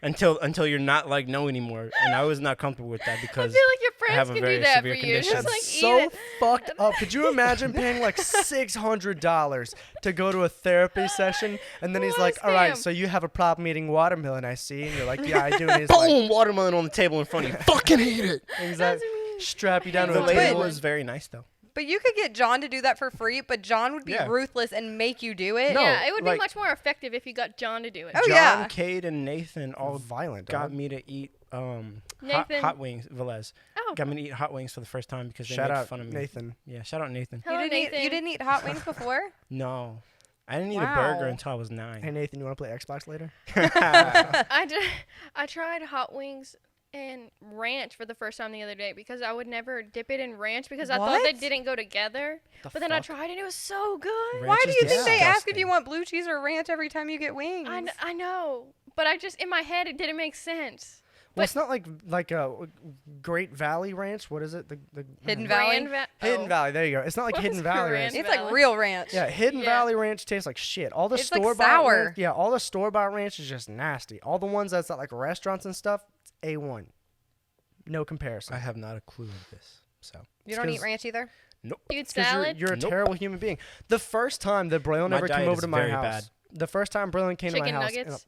Speaker 4: until you're not like no anymore, and I was not comfortable with that
Speaker 2: I
Speaker 4: because
Speaker 2: feel like your
Speaker 4: I have
Speaker 2: friends
Speaker 4: a
Speaker 2: can
Speaker 4: very
Speaker 2: do that for
Speaker 4: severe
Speaker 2: you.
Speaker 4: condition.
Speaker 2: Just
Speaker 1: That's
Speaker 2: like
Speaker 1: so
Speaker 2: eat it.
Speaker 1: fucked up. Could you imagine paying like $600 to go to a therapy session, and then he's
Speaker 2: What a
Speaker 1: like, "All right,
Speaker 2: scam.
Speaker 1: so you have a problem eating watermelon, I see," and you're like, "Yeah, I do." And he's like,
Speaker 4: boom, watermelon on the table in front of you. Fucking hate it.
Speaker 1: and he's like,
Speaker 2: That's mean.
Speaker 1: strap you down to
Speaker 4: The
Speaker 1: a
Speaker 4: lady
Speaker 1: table.
Speaker 4: was very nice though.
Speaker 3: But you could get John to do that for free, but John would be
Speaker 4: Yeah.
Speaker 3: ruthless and make you do it.
Speaker 4: No,
Speaker 2: Yeah, it would be
Speaker 4: like-
Speaker 2: much more effective if you got John to do it.
Speaker 3: Oh,
Speaker 4: John,
Speaker 3: yeah.
Speaker 4: Cade, and Nathan all
Speaker 1: violent.
Speaker 4: got
Speaker 1: Dog.
Speaker 4: me to eat
Speaker 2: Nathan.
Speaker 4: hot wings. Velez
Speaker 2: Oh,
Speaker 4: got me to eat hot wings for the first time because they
Speaker 1: Shout
Speaker 4: made
Speaker 1: out
Speaker 4: fun of me.
Speaker 1: Nathan.
Speaker 4: Yeah, shout out Nathan.
Speaker 2: hello, Nathan.
Speaker 3: You didn't eat hot wings before?
Speaker 4: No, I didn't eat a burger
Speaker 3: Wow.
Speaker 4: until I was 9.
Speaker 1: Hey Nathan, you want to play Xbox later?
Speaker 2: I tried hot wings and ranch for the first time the other day because I would never dip it in ranch because I thought they
Speaker 3: What?
Speaker 2: didn't go together.
Speaker 1: The
Speaker 2: But then I
Speaker 1: fuck?
Speaker 2: tried it and it was so good.
Speaker 3: Why do you think they ask if
Speaker 4: disgusting.
Speaker 3: you want blue cheese or ranch every time you get wings?
Speaker 2: I know, but I just in my head it didn't make sense.
Speaker 1: Well, it's not like a Great Valley Ranch. What is it? The
Speaker 3: Hidden Valley?
Speaker 1: Hidden Valley. There you go. It's not like
Speaker 2: What
Speaker 1: Hidden
Speaker 2: was
Speaker 1: Valley
Speaker 2: Grand
Speaker 1: Ranch.
Speaker 3: It's
Speaker 2: Valley?
Speaker 3: like real ranch.
Speaker 1: Yeah, Hidden
Speaker 2: Yeah.
Speaker 1: Valley Ranch tastes like shit. All the
Speaker 3: It's like
Speaker 1: store bought
Speaker 3: sour.
Speaker 1: ranch, yeah, all the store bought ranch is just nasty. All the ones that's at like restaurants and stuff, it's A1. No comparison.
Speaker 4: I have not a clue of this. So
Speaker 3: You don't eat
Speaker 1: 'cause-
Speaker 3: ranch either?
Speaker 4: nope.
Speaker 2: You eat
Speaker 1: It's 'cause
Speaker 2: salad.
Speaker 1: you're a
Speaker 4: Nope.
Speaker 1: terrible human being. The first time that Braylon
Speaker 4: My
Speaker 1: ever came
Speaker 4: diet
Speaker 1: over
Speaker 4: is
Speaker 1: to my
Speaker 4: very
Speaker 1: house,
Speaker 4: bad.
Speaker 1: the first time Braylon came
Speaker 2: Chicken
Speaker 1: to my house,
Speaker 2: nuggets.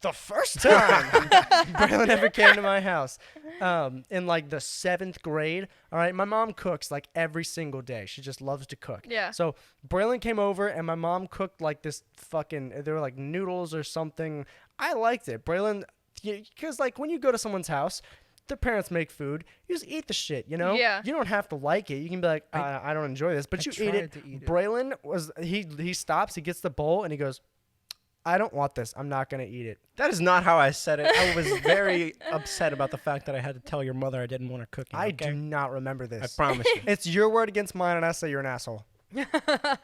Speaker 1: the first time Braylon ever came to my house, in like the 7th grade. All right, my mom cooks like every single day. She just loves to cook.
Speaker 2: Yeah.
Speaker 1: So Braylon came over and my mom cooked like this fucking. They were like noodles or something. I liked it. Braylon, because like when you go to someone's house. Their parents make food. You just eat the shit, you know?
Speaker 2: Yeah.
Speaker 1: You don't have to like it. You can be like, I don't enjoy this, but
Speaker 4: I
Speaker 1: you eat it.
Speaker 4: tried to eat it.
Speaker 1: Braylon was he stops, he gets the bowl, and he goes, I don't want this. I'm not gonna eat it.
Speaker 4: That is not how I said it. I was very upset about the fact that I had to tell your mother I didn't want her cooking.
Speaker 1: I
Speaker 4: okay?
Speaker 1: do not remember
Speaker 4: I
Speaker 1: this.
Speaker 4: promise you.
Speaker 1: It's your word against mine, and I say you're an asshole.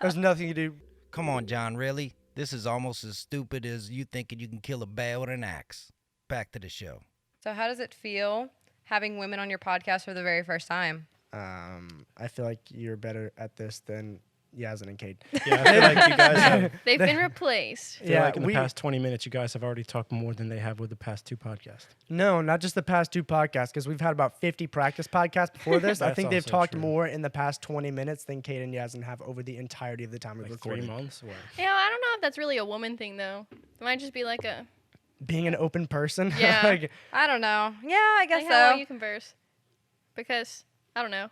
Speaker 1: There's nothing you do.
Speaker 5: Come on, John, really? This is almost as stupid as you thinking you can kill a bear with an axe. Back to the show.
Speaker 3: So how does it feel having women on your podcast for the very first time?
Speaker 1: I feel like you're better at this than Yazin and Cade.
Speaker 4: Yeah, I feel like you guys have.
Speaker 2: They've been replaced.
Speaker 4: I feel like in the past 20 minutes, you guys have already talked more than they have with the past 2 podcasts.
Speaker 1: No, not just the past 2 podcasts, because we've had about 50 practice podcasts before this. I
Speaker 4: That's
Speaker 1: think they've
Speaker 4: also
Speaker 1: talked
Speaker 4: true.
Speaker 1: more in the past 20 minutes than Cade and Yazin have over the entirety of the time we've
Speaker 4: Like 3
Speaker 1: recorded.
Speaker 4: months? Or?
Speaker 2: Yeah, I don't know if that's really a woman thing though. It might just be like a
Speaker 1: Being an open person.
Speaker 2: Yeah.
Speaker 1: Like,
Speaker 3: I don't know. Yeah, I guess
Speaker 2: like how well
Speaker 3: so.
Speaker 2: you converse. Because I don't know.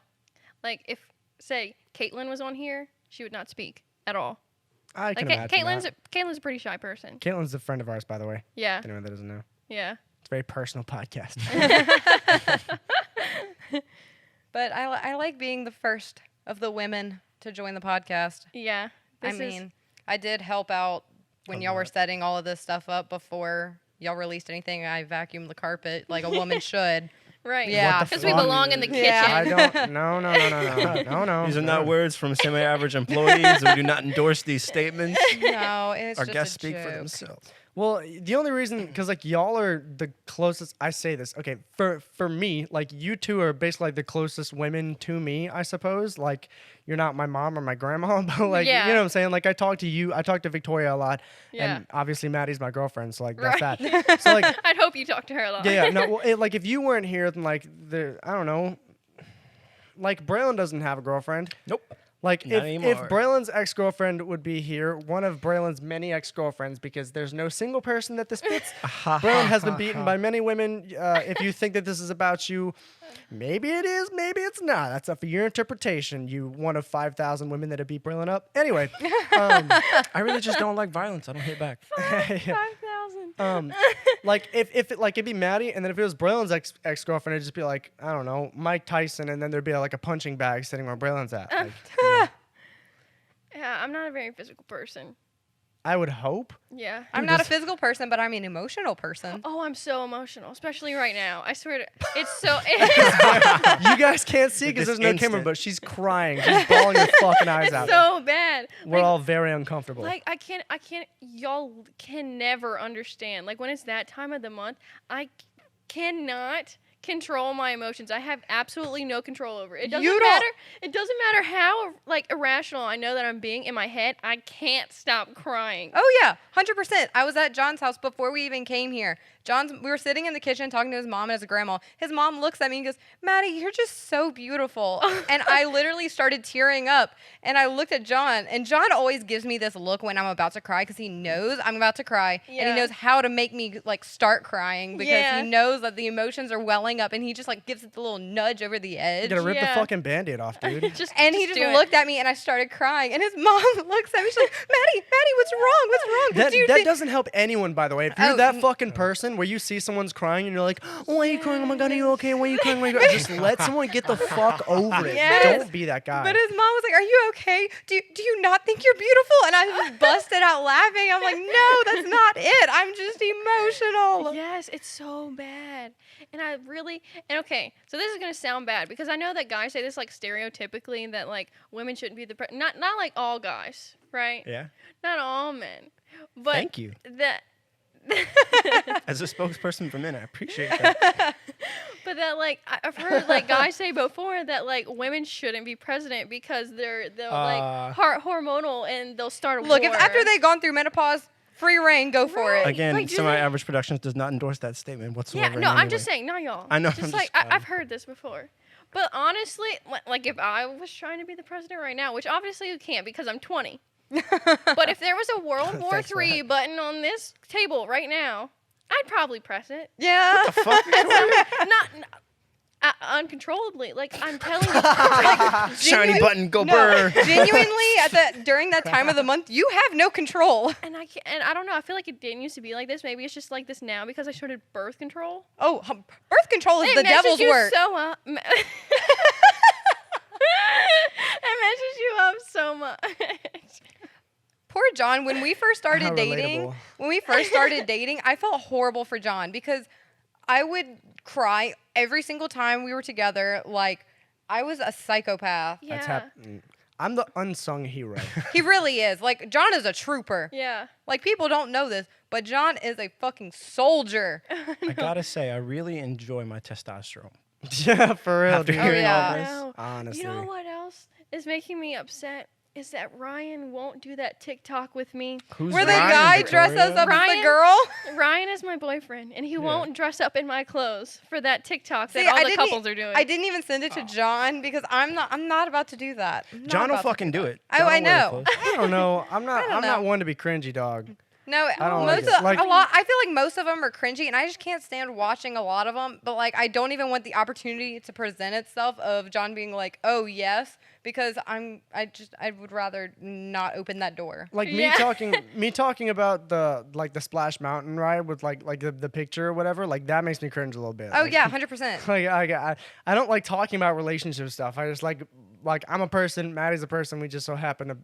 Speaker 2: Like if say Caitlin was on here, she would not speak at all.
Speaker 1: I can
Speaker 2: Like
Speaker 1: imagine that.
Speaker 2: Caitlin's a pretty shy person.
Speaker 1: Caitlin's a friend of ours, by the way.
Speaker 2: Yeah.
Speaker 1: Anyone that doesn't know.
Speaker 2: Yeah.
Speaker 1: It's a very personal podcast.
Speaker 3: But I like being the first of the women to join the podcast.
Speaker 2: Yeah.
Speaker 3: I mean, I did help out when y'all were setting all of this stuff up before y'all released anything. I vacuumed the carpet like a woman should.
Speaker 2: right.
Speaker 3: Yeah.
Speaker 2: Because we
Speaker 1: fuck?
Speaker 2: belong in the kitchen.
Speaker 3: Yeah.
Speaker 1: I don't. No.
Speaker 4: These are not words from semi-average employees. We do not endorse these statements.
Speaker 3: No, it's
Speaker 4: Our
Speaker 3: just
Speaker 4: guests
Speaker 3: a
Speaker 4: speak for
Speaker 3: joke.
Speaker 4: themselves.
Speaker 1: Well, the only reason, because like y'all are the closest. I say this, okay, for me, like you two are basically like the closest women to me, I suppose. Like you're not my mom or my grandma, but like
Speaker 2: Yeah.
Speaker 1: you know what I'm saying. Like I talk to you, I talk to Victoria a lot,
Speaker 2: Yeah.
Speaker 1: and obviously Maddie's my girlfriend, so like that's
Speaker 2: Right.
Speaker 1: that. So like
Speaker 2: I'd hope you talk to her a lot.
Speaker 1: yeah, no, well, like if you weren't here, then like I don't know, like Braylon doesn't have a girlfriend.
Speaker 4: Nope.
Speaker 1: Like
Speaker 4: Not
Speaker 1: if
Speaker 4: anymore.
Speaker 1: Braylon's ex-girlfriend would be here, one of Braylon's many ex-girlfriends, because there's no single person that this fits. Braylon has been beaten by many women. If you think that this is about you, maybe it is, maybe it's not. That's up for your interpretation. You one of 5,000 women that have beat Braylon up. Anyway,
Speaker 4: I really just don't like violence. I don't hit back.
Speaker 2: 5,000.
Speaker 1: like if it like it'd be Maddie, and then if it was Braylon's ex-girlfriend, it'd just be like I don't know, Mike Tyson, and then there'd be like a punching bag sitting where Braylon's at. Like,
Speaker 2: Yeah, I'm not a very physical person.
Speaker 1: I would hope.
Speaker 2: Yeah.
Speaker 3: I'm not a physical person, but I'm an emotional person.
Speaker 2: Oh, I'm so emotional, especially right now. I swear to, it's so. It's
Speaker 1: You guys can't see because
Speaker 4: This
Speaker 1: there's no camera,
Speaker 4: instant.
Speaker 1: but she's crying. She's bawling her fucking eyes out.
Speaker 2: so bad.
Speaker 1: We're all very uncomfortable.
Speaker 2: Like I can't. Y'all can never understand. Like when it's that time of the month, I cannot control my emotions. I have absolutely no control over it. It doesn't
Speaker 3: You don't-
Speaker 2: matter. It doesn't matter how like irrational I know that I'm being in my head. I can't stop crying.
Speaker 3: Oh yeah, 100%. I was at John's house before we even came here. We were sitting in the kitchen talking to his mom and his grandma. His mom looks at me and goes, "Maddie, you're just so beautiful." And I literally started tearing up. And I looked at John, and John always gives me this look when I'm about to cry because he knows I'm about to cry, and
Speaker 2: Yeah.
Speaker 3: he knows how to make me like start crying because
Speaker 2: Yeah.
Speaker 3: he knows that the emotions are welling up, and he just like gives it the little nudge over the edge.
Speaker 1: You gotta rip the
Speaker 2: Yeah.
Speaker 1: fucking Band-Aid off, dude.
Speaker 3: And he just
Speaker 2: do it.
Speaker 3: looked at me, and I started crying. And his mom looks at me, she's like, "Maddie, what's wrong? What's wrong?
Speaker 1: That,
Speaker 3: Do you
Speaker 1: that
Speaker 3: thi-"
Speaker 1: doesn't help anyone, by the way. If you're
Speaker 3: Oh,
Speaker 1: that fucking person where you see someone's crying and you're like, "Oh, why are you crying? Oh my god, are you okay? Why are you crying? Why are you crying?" Just let someone get the fuck over it.
Speaker 2: Yes.
Speaker 1: Don't be that guy.
Speaker 3: But his mom was like, "Are you okay? Do you not think you're beautiful?" And I just busted out laughing. I'm like, "No, that's not it. I'm just emotional."
Speaker 2: Yes, it's so bad. And I really and okay, so this is gonna sound bad because I know that guys say this like stereotypically that like women shouldn't be the not like all guys, right?
Speaker 4: Yeah.
Speaker 2: Not all men. But
Speaker 4: Thank you.
Speaker 2: that
Speaker 4: As a spokesperson for men, I appreciate that.
Speaker 2: but that like I've heard like guys say before that like women shouldn't be president because they'll like hormonal and they'll start a
Speaker 3: Look,
Speaker 2: war.
Speaker 3: if after they've gone through menopause, free reign, go for
Speaker 2: Right.
Speaker 3: it.
Speaker 4: Again,
Speaker 2: Like, do they-
Speaker 4: SemiAverage Productions does not endorse that statement whatsoever.
Speaker 2: Yeah,
Speaker 4: in
Speaker 2: no,
Speaker 4: any
Speaker 2: I'm just
Speaker 4: way.
Speaker 2: saying, not y'all.
Speaker 4: I know,
Speaker 2: Just
Speaker 4: I'm
Speaker 2: like
Speaker 4: just-
Speaker 2: I've heard this before. But honestly, like if I was trying to be the president right now, which obviously you can't because I'm 20. But if there was a World War
Speaker 1: Thanks for
Speaker 2: III button on this table right now, I'd probably press it.
Speaker 3: Yeah.
Speaker 4: Fuck.
Speaker 2: Not uncontrollably. Like I'm telling you, like,
Speaker 4: Shiny button, go
Speaker 3: No,
Speaker 4: burr.
Speaker 3: genuinely, during that time of the month, you have no control.
Speaker 2: and I don't know. I feel like it didn't used to be like this. Maybe it's just like this now because I started birth control.
Speaker 3: Oh, birth control is
Speaker 2: It
Speaker 3: the
Speaker 2: messes
Speaker 3: devil's
Speaker 2: you
Speaker 3: work.
Speaker 2: so up. It messes you up so much.
Speaker 3: Poor John. When we first started
Speaker 1: How
Speaker 3: dating,
Speaker 1: relatable.
Speaker 3: I felt horrible for John because I would cry every single time we were together. Like I was a psychopath.
Speaker 2: Yeah.
Speaker 1: I'm the unsung hero.
Speaker 3: He really is. Like John is a trooper.
Speaker 2: Yeah.
Speaker 3: Like people don't know this, but John is a fucking soldier.
Speaker 4: I gotta say, I really enjoy my testosterone.
Speaker 1: Yeah, for real,
Speaker 4: After
Speaker 1: dude.
Speaker 4: hearing
Speaker 3: yeah.
Speaker 4: all this,
Speaker 2: No.
Speaker 1: Honestly.
Speaker 2: You know what else is making me upset? Is that Ryan won't do that TikTok with me.
Speaker 4: who's
Speaker 3: Where the
Speaker 4: Ryan,
Speaker 3: guy dresses
Speaker 4: Victoria?
Speaker 3: up as the
Speaker 2: Ryan?
Speaker 3: girl.
Speaker 2: Ryan is my boyfriend, and he won't dress up in my clothes for that TikTok that
Speaker 3: See,
Speaker 2: all
Speaker 3: I
Speaker 2: the
Speaker 3: didn't
Speaker 2: couples are doing.
Speaker 3: I didn't even send it to John because I'm not about to do that. I'm not
Speaker 4: John will
Speaker 3: about to
Speaker 4: fucking do it.
Speaker 3: Oh,
Speaker 4: John will
Speaker 3: I
Speaker 4: wear the
Speaker 3: know.
Speaker 4: clothes.
Speaker 1: I don't know. I'm not
Speaker 3: don't
Speaker 1: not
Speaker 3: know.
Speaker 1: one to be cringy, dog.
Speaker 3: No,
Speaker 1: I don't
Speaker 3: most
Speaker 1: like it.
Speaker 3: of,
Speaker 1: Like-
Speaker 3: a lot. I feel like most of them are cringy, and I just can't stand watching a lot of them. But like, I don't even want the opportunity to present itself of John being like, "Oh yes," because I would rather not open that door.
Speaker 1: Like
Speaker 2: Yeah.
Speaker 1: me talking about the Splash Mountain ride with like the picture or whatever, like that makes me cringe a little bit.
Speaker 3: Oh
Speaker 1: Like,
Speaker 3: yeah, 100%.
Speaker 1: Like I don't like talking about relationship stuff. I just like I'm a person, Maddie's a person, we just so happen to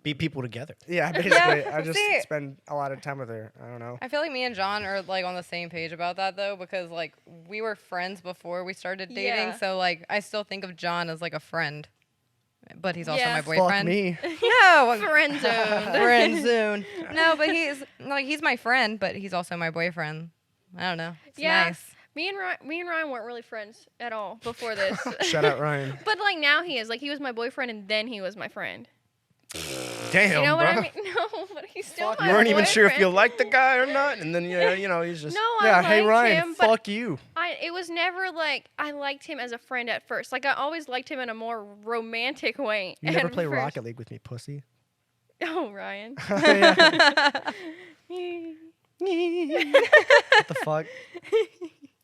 Speaker 4: Be people together.
Speaker 1: basically I just
Speaker 3: see.
Speaker 1: spend a lot of time with her. I don't know.
Speaker 3: I feel like me and John are like on the same page about that though, because like we were friends before we started dating,
Speaker 2: Yeah.
Speaker 3: so like I still think of John as like a friend, but he's also
Speaker 2: Yeah.
Speaker 3: my
Speaker 2: Fuck
Speaker 3: boyfriend.
Speaker 1: Fuck me.
Speaker 3: No,
Speaker 2: Friend zone.
Speaker 3: friend zone. No, but he's my friend, but he's also my boyfriend. I don't know. It's
Speaker 2: Yeah.
Speaker 3: nice.
Speaker 2: Me and Ryan weren't really friends at all before this.
Speaker 1: Shout out Ryan.
Speaker 2: But like now he is. Like he was my boyfriend and then he was my friend.
Speaker 4: Damn,
Speaker 2: You know
Speaker 4: bro.
Speaker 2: what I mean? No, but he's still my
Speaker 4: You weren't even sure if you
Speaker 2: boyfriend.
Speaker 4: liked the guy or not, and then you know he's just.
Speaker 2: No,
Speaker 1: Yeah,
Speaker 2: I
Speaker 1: hey
Speaker 2: liked
Speaker 1: Ryan,
Speaker 2: him, but
Speaker 1: fuck you.
Speaker 2: it was never like I liked him as a friend at first. Like I always liked him in a more romantic way.
Speaker 1: You never
Speaker 2: at
Speaker 1: play
Speaker 2: first.
Speaker 1: Rocket League with me, pussy.
Speaker 2: Oh, Ryan.
Speaker 1: What the fuck?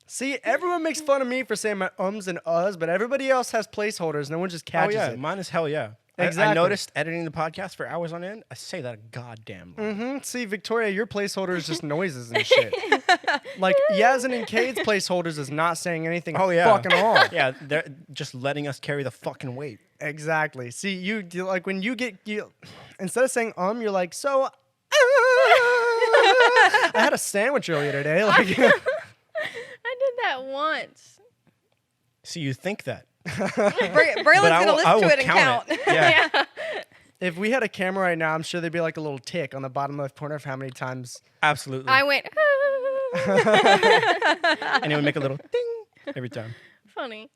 Speaker 1: See, everyone makes fun of me for saying my ums and uhs, but everybody else has placeholders. No one just
Speaker 4: Oh
Speaker 1: catches
Speaker 4: yeah,
Speaker 1: it.
Speaker 4: mine is hell yeah. I
Speaker 1: Exactly.
Speaker 4: noticed editing the podcast for hours on end. I say that a goddamn lot.
Speaker 1: Mm-hmm. See, Victoria, your placeholder is just noises and shit. Like Yazin and Cade's placeholders is not saying anything
Speaker 4: Oh yeah,
Speaker 1: fucking wrong.
Speaker 4: Yeah, they're just letting us carry the fucking weight.
Speaker 1: Exactly. See, you like when you instead of saying you're like, so I I had a sandwich earlier today. Like,
Speaker 2: I did that once.
Speaker 4: See, you think that.
Speaker 3: Braylon's
Speaker 4: But
Speaker 3: gonna
Speaker 4: I
Speaker 3: listen
Speaker 4: will
Speaker 3: to it and count.
Speaker 4: it. Yeah.
Speaker 2: Yeah.
Speaker 1: if we had a camera right now, I'm sure there'd be like a little tick on the bottom left corner of how many times.
Speaker 4: Absolutely.
Speaker 2: I went.
Speaker 4: And it would make a little ding every time.
Speaker 2: Funny.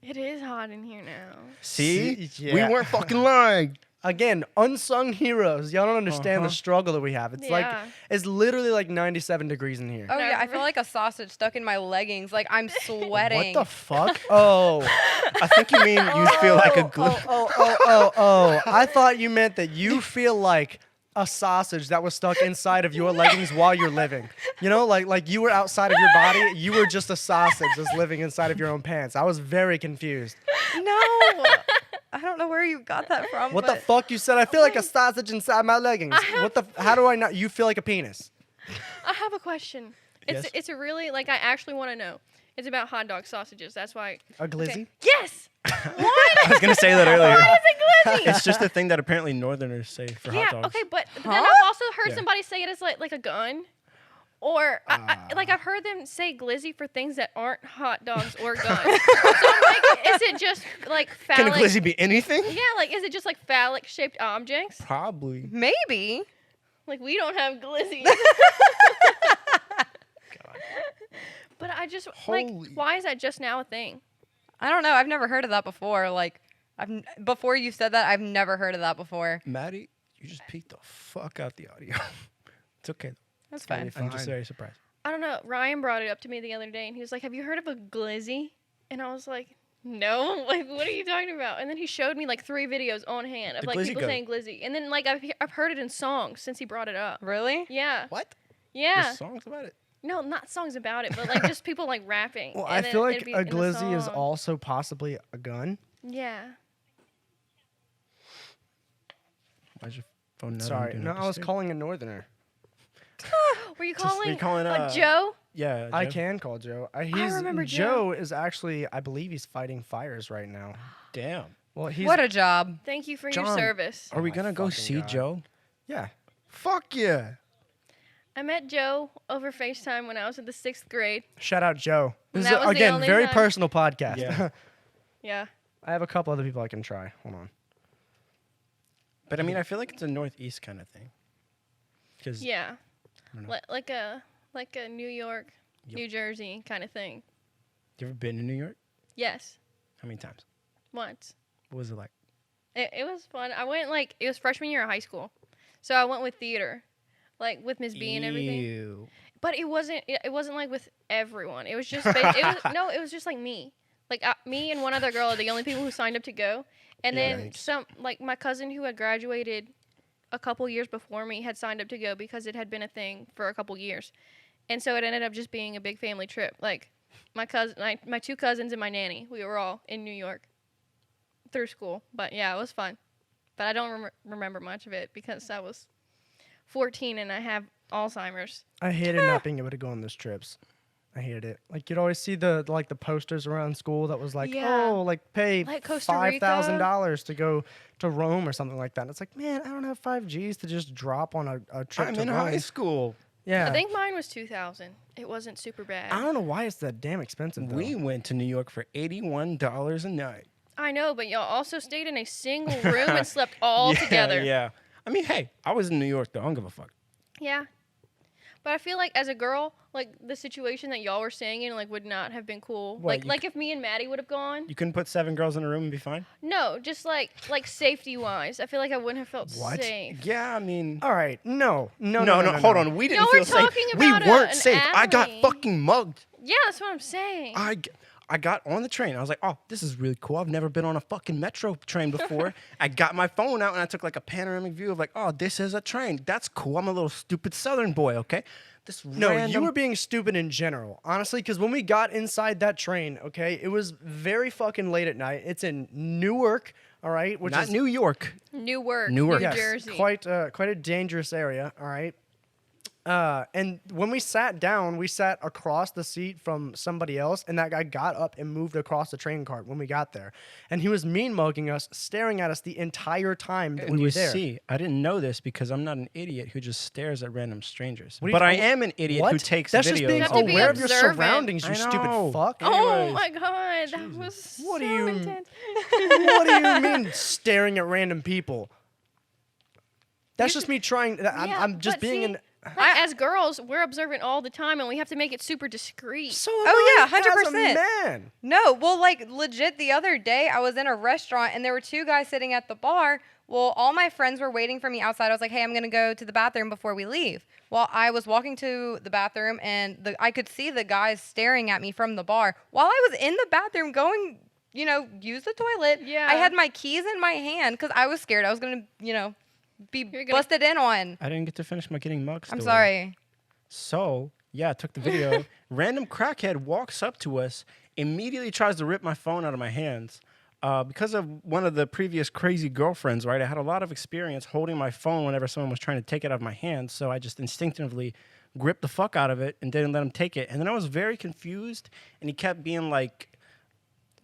Speaker 2: It is hot in here now.
Speaker 4: See?
Speaker 1: Yeah.
Speaker 4: We weren't fucking lying.
Speaker 1: Again, unsung heroes. Y'all don't understand the
Speaker 4: Uh-huh.
Speaker 1: struggle that we have. It's like
Speaker 2: Yeah.
Speaker 1: it's literally like 97 degrees in here.
Speaker 3: Oh yeah, I
Speaker 2: Never.
Speaker 3: feel like a sausage stuck in my leggings. Like I'm sweating.
Speaker 1: What the fuck? Oh.
Speaker 4: I think you mean you feel like a glue.
Speaker 1: Oh. I thought you meant that you feel like a sausage that was stuck inside of your leggings while you're living. You know, like you were outside of your body. You were just a sausage that's living inside of your own pants. I was very confused.
Speaker 3: No, I don't know where you got that from.
Speaker 1: What the
Speaker 3: but
Speaker 1: fuck you said? I feel like a sausage inside my leggings. What the? How do I not? You feel like a penis?
Speaker 2: I have a question.
Speaker 4: Yes.
Speaker 2: It's a really like I actually want to know. It's about hot dog sausages. That's why.
Speaker 1: A glizzy?
Speaker 2: Okay. Yes.
Speaker 4: I was going to say that earlier.
Speaker 2: Why is it glizzy?
Speaker 4: It's just a thing that apparently Northerners say for
Speaker 2: Yeah.
Speaker 4: hot dogs.
Speaker 2: Okay, but then
Speaker 3: Huh?
Speaker 2: I've also heard
Speaker 4: Yeah.
Speaker 2: somebody say it as like a gun. Or like I've heard them say glizzy for things that aren't hot dogs or guns. So I'm like, is it just like
Speaker 4: Can a
Speaker 2: phallic?
Speaker 4: glizzy be anything?
Speaker 2: Yeah, like is it just like phallic shaped objects?
Speaker 4: Probably.
Speaker 3: maybe.
Speaker 2: Like we don't have glizzies. But I just like
Speaker 4: Holy.
Speaker 2: why is that just now a thing?
Speaker 3: I don't know. I've never heard of that before. Like, before you said that, I've never heard of that before.
Speaker 4: Maddie, you just peeked the fuck out the audio. It's okay.
Speaker 3: That's
Speaker 1: gonna
Speaker 3: fine.
Speaker 1: be
Speaker 4: I'm just
Speaker 1: Fine.
Speaker 4: very surprised.
Speaker 2: I don't know. Ryan brought it up to me the other day, and he was like, "Have you heard of a glizzy?" And I was like, "No. Like, what are you talking about?" And then he showed me like 3 videos on hand of
Speaker 4: The
Speaker 2: like
Speaker 4: glizzy
Speaker 2: people
Speaker 4: goat.
Speaker 2: saying glizzy, and then like I've heard it in songs since he brought it up.
Speaker 3: Really?
Speaker 2: Yeah.
Speaker 4: What?
Speaker 2: Yeah.
Speaker 4: There's songs about it.
Speaker 2: No, not songs about it, but like just people like rapping.
Speaker 1: Well,
Speaker 2: and
Speaker 1: I
Speaker 2: then
Speaker 1: feel like
Speaker 2: it'd be
Speaker 1: a
Speaker 2: in the
Speaker 1: glizzy is
Speaker 2: song.
Speaker 1: also possibly a gun.
Speaker 2: Yeah.
Speaker 4: Why's your phone not
Speaker 1: Sorry,
Speaker 4: on Do
Speaker 1: no,
Speaker 4: Not
Speaker 1: I was
Speaker 4: Disturb?
Speaker 1: calling a northerner.
Speaker 2: Were you calling,
Speaker 4: calling,
Speaker 2: a Joe?
Speaker 4: Yeah.
Speaker 1: I
Speaker 4: Joe.
Speaker 1: can call Joe.
Speaker 2: remember
Speaker 1: Joe is actually, I believe he's fighting fires right now.
Speaker 4: Damn.
Speaker 1: Well, he's
Speaker 3: What a job.
Speaker 2: Thank you for
Speaker 1: John.
Speaker 2: your service.
Speaker 4: Are we
Speaker 1: my
Speaker 4: gonna go
Speaker 1: fucking
Speaker 4: see
Speaker 1: God.
Speaker 4: Joe?
Speaker 1: yeah.
Speaker 4: Fuck yeah.
Speaker 2: I met Joe over FaceTime when I was in the 6th grade.
Speaker 1: Shout out Joe.
Speaker 2: And
Speaker 1: This
Speaker 2: that
Speaker 1: is
Speaker 2: was the
Speaker 1: again
Speaker 2: only
Speaker 1: very
Speaker 2: time-
Speaker 1: personal podcast.
Speaker 4: Yeah.
Speaker 2: Yeah.
Speaker 1: I have a couple other people I can try. Hold on.
Speaker 4: But I mean, I feel like it's a northeast kind of thing. Because
Speaker 2: Yeah.
Speaker 4: don't know.
Speaker 2: Like a New York,
Speaker 4: Yep.
Speaker 2: New Jersey kind of thing.
Speaker 4: you ever been to New York?
Speaker 2: Yes.
Speaker 4: How many times?
Speaker 2: Once.
Speaker 4: What was it like?
Speaker 2: It was fun. I went like it was freshman year of high school. So I went with theater. Like with Miss B and everything.
Speaker 4: Ew.
Speaker 2: But it wasn't like with everyone. It was just it was just like me. Like me and one other girl are the only people who signed up to go. And then
Speaker 4: Yikes.
Speaker 2: some like my cousin who had graduated a couple years before me had signed up to go because it had been a thing for a couple years. And so it ended up just being a big family trip. Like my 2 cousins and my nanny, we were all in New York through school. But yeah, it was fun. But I don't remember much of it because I was 14 and I have Alzheimer's.
Speaker 1: I hated not being able to go on those trips. I hated it. Like you'd always see the posters around school that was like,
Speaker 2: Yeah.
Speaker 1: oh, like pay
Speaker 2: Like Costa Rica.
Speaker 1: $5,000 to go to Rome or something like that. And it's like, man, I don't have 5 Gs to just drop on a trip
Speaker 4: I'm
Speaker 1: to
Speaker 4: in
Speaker 1: Rome.
Speaker 4: high school.
Speaker 1: Yeah.
Speaker 2: I think mine was 2,000. It wasn't super bad.
Speaker 1: I don't know why it's that damn expensive though.
Speaker 4: We went to New York for $81 a night.
Speaker 2: I know, but y'all also stayed in a single room and slept all together.
Speaker 4: Yeah. I mean, hey, I was in New York though. I don't give a fuck.
Speaker 2: Yeah. But I feel like as a girl, like the situation that y'all were staying in, like would not have been cool.
Speaker 4: What, you
Speaker 2: Like if me and Maddie would have gone.
Speaker 4: You couldn't put 7 girls in a room and be fine?
Speaker 2: No, just like safety wise, I feel like I wouldn't have felt
Speaker 1: What?
Speaker 2: safe.
Speaker 4: Yeah, I mean.
Speaker 1: All right. No.
Speaker 4: Hold on. We didn't
Speaker 2: No,
Speaker 4: feel
Speaker 2: we're
Speaker 4: safe.
Speaker 2: talking
Speaker 4: We
Speaker 2: about
Speaker 4: weren't
Speaker 2: an
Speaker 4: safe. I got
Speaker 2: alley.
Speaker 4: fucking mugged.
Speaker 2: Yeah, that's what I'm saying.
Speaker 4: I got on the train. I was like, oh, this is really cool. I've never been on a fucking metro train before. I got my phone out and I took like a panoramic view of like, oh, this is a train. That's cool. I'm a little stupid Southern boy, okay? This
Speaker 1: No,
Speaker 4: random...
Speaker 1: you were being stupid in general, honestly, because when we got inside that train, okay, it was very fucking late at night. It's in Newark, all right, which
Speaker 4: Not
Speaker 1: is
Speaker 4: New York.
Speaker 2: Newark,
Speaker 4: Newark.
Speaker 2: New
Speaker 1: yes,
Speaker 2: Jersey.
Speaker 1: quite a dangerous area, all right. And when we sat down, we sat across the seat from somebody else, and that guy got up and moved across the train cart when we got there. And he was mean mugging us, staring at us the entire time that
Speaker 4: And
Speaker 1: we
Speaker 4: you
Speaker 1: were there.
Speaker 4: see, I didn't know this because I'm not an idiot who just stares at random strangers.
Speaker 1: What do you-
Speaker 4: But I
Speaker 1: oh,
Speaker 4: am an idiot
Speaker 1: what?
Speaker 4: who takes
Speaker 1: That's
Speaker 4: videos.
Speaker 1: just being
Speaker 2: You have to be
Speaker 1: aware of your
Speaker 2: observant.
Speaker 1: surroundings, you
Speaker 4: I
Speaker 1: stupid
Speaker 4: know.
Speaker 1: fuck.
Speaker 2: Oh
Speaker 4: Anyways.
Speaker 2: my god, that was so
Speaker 1: What do you-
Speaker 2: intense.
Speaker 1: What do you mean staring at random people? That's just me trying. I'm just
Speaker 2: but
Speaker 1: being
Speaker 2: see,
Speaker 1: an.
Speaker 2: Like, as girls, we're observant all the time, and we have to make it super discreet.
Speaker 1: So
Speaker 3: Oh,
Speaker 1: am
Speaker 3: yeah,
Speaker 1: I as a
Speaker 3: 100%.
Speaker 1: man.
Speaker 3: No, well, like legit, the other day I was in a restaurant and there were two guys sitting at the bar. Well, all my friends were waiting for me outside. I was like, "Hey, I'm gonna go to the bathroom before we leave." Well, I was walking to the bathroom and I could see the guys staring at me from the bar while I was in the bathroom going, use the toilet.
Speaker 2: Yeah.
Speaker 3: I had my keys in my hand because I was scared I was gonna, be
Speaker 2: You're gonna-
Speaker 3: busted in on.
Speaker 4: I didn't get to finish my getting mugged
Speaker 3: I'm
Speaker 4: story.
Speaker 3: sorry.
Speaker 4: So, yeah, I took the video. Random crackhead walks up to us, immediately tries to rip my phone out of my hands. Because of one of the previous crazy girlfriends, right? I had a lot of experience holding my phone whenever someone was trying to take it out of my hands. So I just instinctively gripped the fuck out of it and didn't let him take it. And then I was very confused, and he kept being like,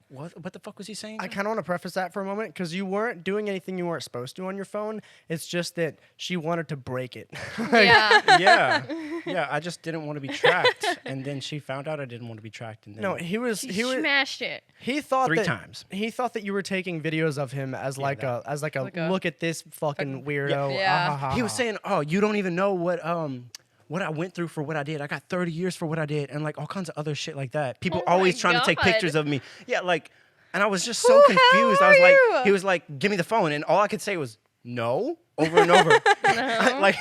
Speaker 4: what the fuck was he saying?
Speaker 1: I kind of want to preface that for a moment because you weren't doing anything you weren't supposed to on your phone. It's just that she wanted to break it.
Speaker 2: Yeah.
Speaker 4: yeah, I just didn't want to be tracked. And then she found out I didn't want to be tracked. And then
Speaker 1: No, he was
Speaker 2: Smashed it.
Speaker 1: he thought
Speaker 4: 3
Speaker 1: that
Speaker 4: times.
Speaker 1: he thought that you were taking videos of him as like a
Speaker 3: Like a-
Speaker 1: look at this fucking weirdo.
Speaker 3: Yeah.
Speaker 1: ah, ha, ha,
Speaker 4: He was
Speaker 1: ha.
Speaker 4: saying, "Oh, you don't even know what I went through for what I did. I got 30 years for what I did, and like all kinds of other shit like that. People
Speaker 2: Oh my
Speaker 4: always trying to take
Speaker 2: God.
Speaker 4: pictures of me. Yeah, like, and I was just so
Speaker 3: Who the
Speaker 4: confused.
Speaker 3: hell
Speaker 4: I was
Speaker 3: are
Speaker 4: like,
Speaker 3: you?
Speaker 4: he was like, give me the phone, and all I could say was no, over and over. I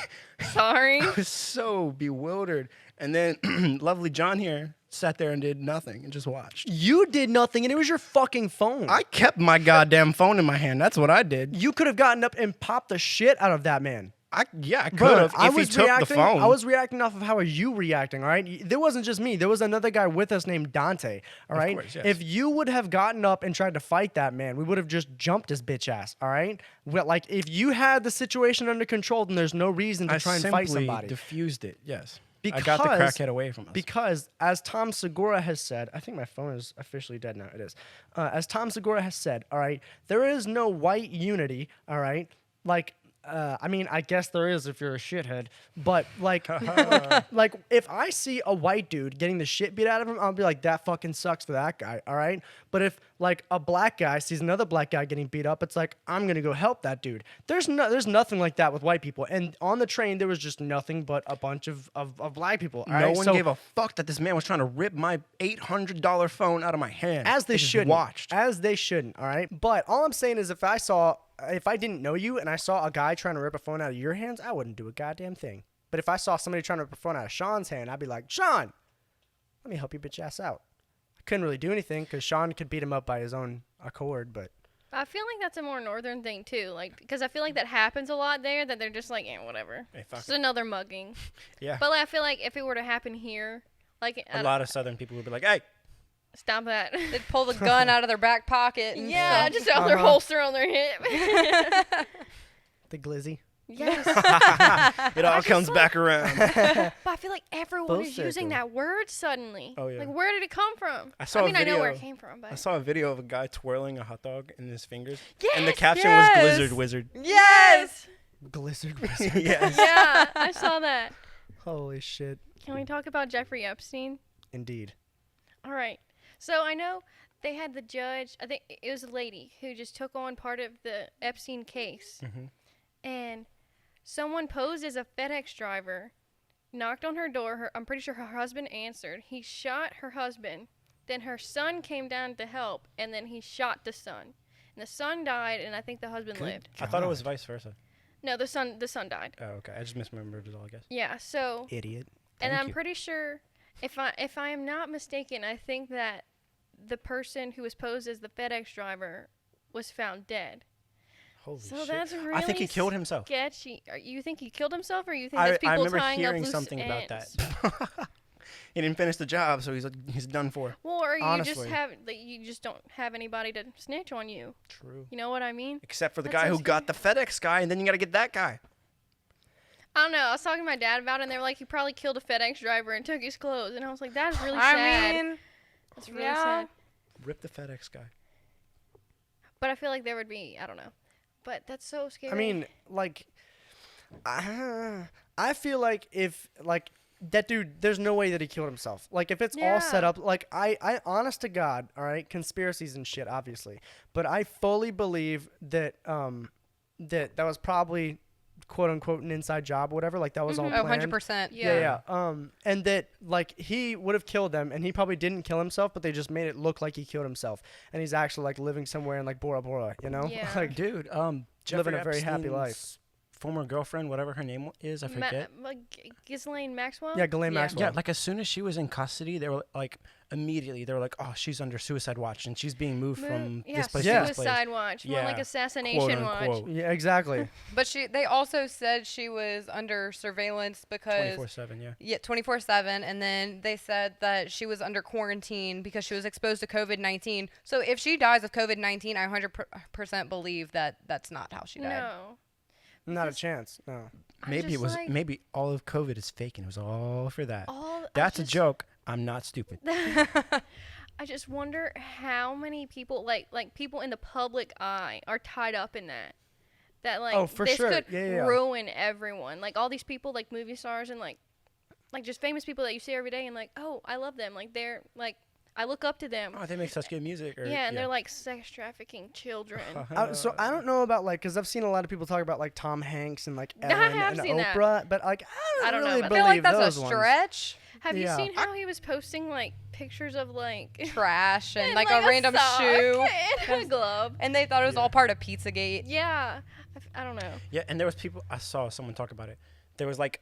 Speaker 2: Sorry.
Speaker 4: was so bewildered. And then lovely John here sat there and did nothing and just watched.
Speaker 1: You did nothing, and it was your fucking phone.
Speaker 4: I kept my goddamn phone in my hand. That's what I did.
Speaker 1: You could have gotten up and popped the shit out of that man.
Speaker 4: I could
Speaker 1: Bro,
Speaker 4: have if he took the phone.
Speaker 1: I was reacting off of how are you reacting, all right? There wasn't just me. There was another guy with us named Dante, all right?
Speaker 4: course, yes.
Speaker 1: If you would have gotten up and tried to fight that man, we would have just jumped his bitch ass, all right? Well, like, if you had the situation under control, then there's no reason to try and fight
Speaker 4: simply
Speaker 1: somebody.
Speaker 4: diffused it. Yes. I
Speaker 1: Because,
Speaker 4: got the crackhead away from us.
Speaker 1: Because, as Tom Segura has said, I think my phone is officially dead now. It is. As Tom Segura has said, all right, there is no white unity, all right? Like, I mean, I guess there is if you're a shithead, but like, like if I see a white dude getting the shit beat out of him, I'll be like, that fucking sucks for that guy, all right? But if like a black guy sees another black guy getting beat up, it's like, I'm gonna go help that dude. There's nothing like that with white people, and on the train there was just nothing but a bunch of black people. All
Speaker 4: No
Speaker 1: right?
Speaker 4: one
Speaker 1: So,
Speaker 4: gave a fuck that this man was trying to rip my $800 phone out of my hand.
Speaker 1: as they
Speaker 4: just
Speaker 1: shouldn't.
Speaker 4: watched.
Speaker 1: As they shouldn't, all right? But all I'm saying is if I didn't know you and I saw a guy trying to rip a phone out of your hands, I wouldn't do a goddamn thing. But if I saw somebody trying to rip a phone out of Sean's hand, I'd be like, Sean, let me help your bitch ass out. I couldn't really do anything because Sean could beat him up by his own accord, but
Speaker 2: I feel like that's a more northern thing too, like because I feel like that happens a lot there. That they're just like, yeah, whatever.
Speaker 4: Hey, fuck
Speaker 2: It's
Speaker 4: it.
Speaker 2: another mugging.
Speaker 4: Yeah.
Speaker 2: But like, I feel like if it were to happen here, like
Speaker 4: A lot of Southern people would be like, hey,
Speaker 2: stop that.
Speaker 3: They'd pull the gun out of their back pocket. And
Speaker 2: Yeah,
Speaker 3: stuff.
Speaker 2: just out their
Speaker 1: Uh-huh.
Speaker 2: holster on their hip.
Speaker 1: the glizzy.
Speaker 2: Yes.
Speaker 4: it all
Speaker 2: just
Speaker 4: comes
Speaker 2: like-
Speaker 4: back around.
Speaker 2: But I feel like everyone
Speaker 1: Full
Speaker 2: is using
Speaker 1: circle.
Speaker 2: that word suddenly.
Speaker 4: Oh, yeah.
Speaker 2: Like, where did it come from?
Speaker 4: I saw a
Speaker 2: mean, I know where it
Speaker 4: video-
Speaker 2: came from, but
Speaker 4: I saw a video of a guy twirling a hot dog in his fingers.
Speaker 2: yes,
Speaker 4: And the caption
Speaker 3: yes.
Speaker 4: was Blizzard Wizard.
Speaker 3: Yes.
Speaker 1: Blizzard wizard.
Speaker 4: yes.
Speaker 2: yeah, I saw that.
Speaker 1: Holy shit.
Speaker 2: Can we talk about Jeffrey Epstein?
Speaker 1: Indeed.
Speaker 2: All right. So I know they had the judge. I think it was a lady who just took on part of the Epstein case, and someone posed as a FedEx driver, knocked on her door. I'm pretty sure her husband answered. He shot her husband. Then her son came down to help, and then he shot the son. And the son died, and I think the husband lived.
Speaker 4: I thought it was vice versa.
Speaker 2: No, the son died.
Speaker 4: Oh, okay. I just misremembered it all, I guess.
Speaker 2: Yeah. So,
Speaker 1: Idiot.
Speaker 2: and
Speaker 4: Thank
Speaker 2: I'm
Speaker 4: you.
Speaker 2: pretty sure, if I am not mistaken, I think that the person who was posed as the FedEx driver was found dead.
Speaker 4: Holy
Speaker 2: So
Speaker 4: shit.
Speaker 2: that's really
Speaker 4: I think he killed himself.
Speaker 2: sketchy. You think he killed himself, or you think that's people
Speaker 4: I remember
Speaker 2: tying
Speaker 4: hearing
Speaker 2: up loose
Speaker 4: something about
Speaker 2: ends?
Speaker 4: that. He didn't finish the job, so he's done for.
Speaker 2: Well, or you just
Speaker 1: Honestly.
Speaker 2: have like, you just don't have anybody to snitch on you.
Speaker 4: True.
Speaker 2: You know what I mean?
Speaker 4: Except for the
Speaker 2: That's
Speaker 4: guy
Speaker 2: so
Speaker 4: who got the FedEx guy, and then you got to get that guy.
Speaker 2: I don't know. I was talking to my dad about it, and they were like, he probably killed a FedEx driver and took his clothes. And I was like, that is really
Speaker 3: I
Speaker 2: sad.
Speaker 3: mean,
Speaker 2: That's really
Speaker 3: yeah.
Speaker 2: sad.
Speaker 4: Rip the FedEx guy.
Speaker 2: But I feel like there would be, I don't know. But that's so scary.
Speaker 1: I mean, like, I feel like if, like, that dude, there's no way that he killed himself. Like, if it's all set
Speaker 2: Yeah.
Speaker 1: up, like, I honest to God, all right, conspiracies and shit, obviously, but I fully believe that, that was probably, quote unquote, an inside job or whatever. Like, that was all
Speaker 3: Oh,
Speaker 1: planned.
Speaker 3: 100%.
Speaker 2: Yeah.
Speaker 1: Yeah. And that, like, he would have killed them, and he probably didn't kill himself, but they just made it look like he killed himself, and he's actually, like, living somewhere in, like, Bora Bora, you know?
Speaker 2: Yeah.
Speaker 1: Like,
Speaker 4: Dude,
Speaker 1: living a very happy life.
Speaker 4: Epstein's former girlfriend, whatever her name is, I forget.
Speaker 2: Ghislaine Maxwell?
Speaker 1: yeah, Ghislaine
Speaker 3: Yeah.
Speaker 1: Maxwell.
Speaker 4: Yeah, like as soon as she was in custody, they were like, immediately they were like, oh, she's under suicide watch and she's being moved from
Speaker 2: yeah,
Speaker 4: this place
Speaker 1: Yeah.
Speaker 4: to this place.
Speaker 2: suicide watch. More like
Speaker 4: Yeah,
Speaker 2: assassination
Speaker 4: quote
Speaker 2: watch.
Speaker 4: unquote.
Speaker 1: Yeah, exactly.
Speaker 3: But they also said she was under surveillance because
Speaker 4: 24/7, yeah.
Speaker 3: yeah, 24/7, and then they said that she was under quarantine because she was exposed to COVID-19. So if she dies of COVID-19, I 100% believe that that's not how she died.
Speaker 2: No.
Speaker 1: Not a chance. No.
Speaker 4: Maybe it was maybe all of COVID is fake and it was all for that. That's a joke. I'm not stupid.
Speaker 2: I just wonder how many people, like people in the public eye, are tied up in that. That like
Speaker 1: Oh, for
Speaker 2: this
Speaker 1: sure.
Speaker 2: could
Speaker 1: Yeah, yeah, yeah.
Speaker 2: ruin everyone. Like all these people, like movie stars and like just famous people that you see every day, and like, oh, I love them. Like they're like, I look up to them.
Speaker 4: Oh, they make such good music. Or,
Speaker 2: Yeah, and they're like sex trafficking children.
Speaker 1: So I don't know about like, cause I've seen a lot of people talk about like Tom Hanks and like
Speaker 2: I
Speaker 1: Ellen
Speaker 2: have
Speaker 1: and
Speaker 2: seen that.
Speaker 1: Oprah, but like I don't
Speaker 2: know
Speaker 1: really
Speaker 2: about
Speaker 3: I
Speaker 2: that.
Speaker 3: feel
Speaker 1: believe
Speaker 3: like that's
Speaker 1: those
Speaker 3: a
Speaker 1: ones.
Speaker 3: stretch.
Speaker 2: Have you
Speaker 1: Yeah.
Speaker 2: seen how he was posting like pictures of like
Speaker 3: Trash and
Speaker 2: and,
Speaker 3: like a random
Speaker 2: sock
Speaker 3: shoe,
Speaker 2: and a glove?
Speaker 3: and they thought it was
Speaker 4: Yeah.
Speaker 3: all part of Pizzagate.
Speaker 2: Yeah, I don't know.
Speaker 4: Yeah, and there was people. I saw someone talk about it. There was like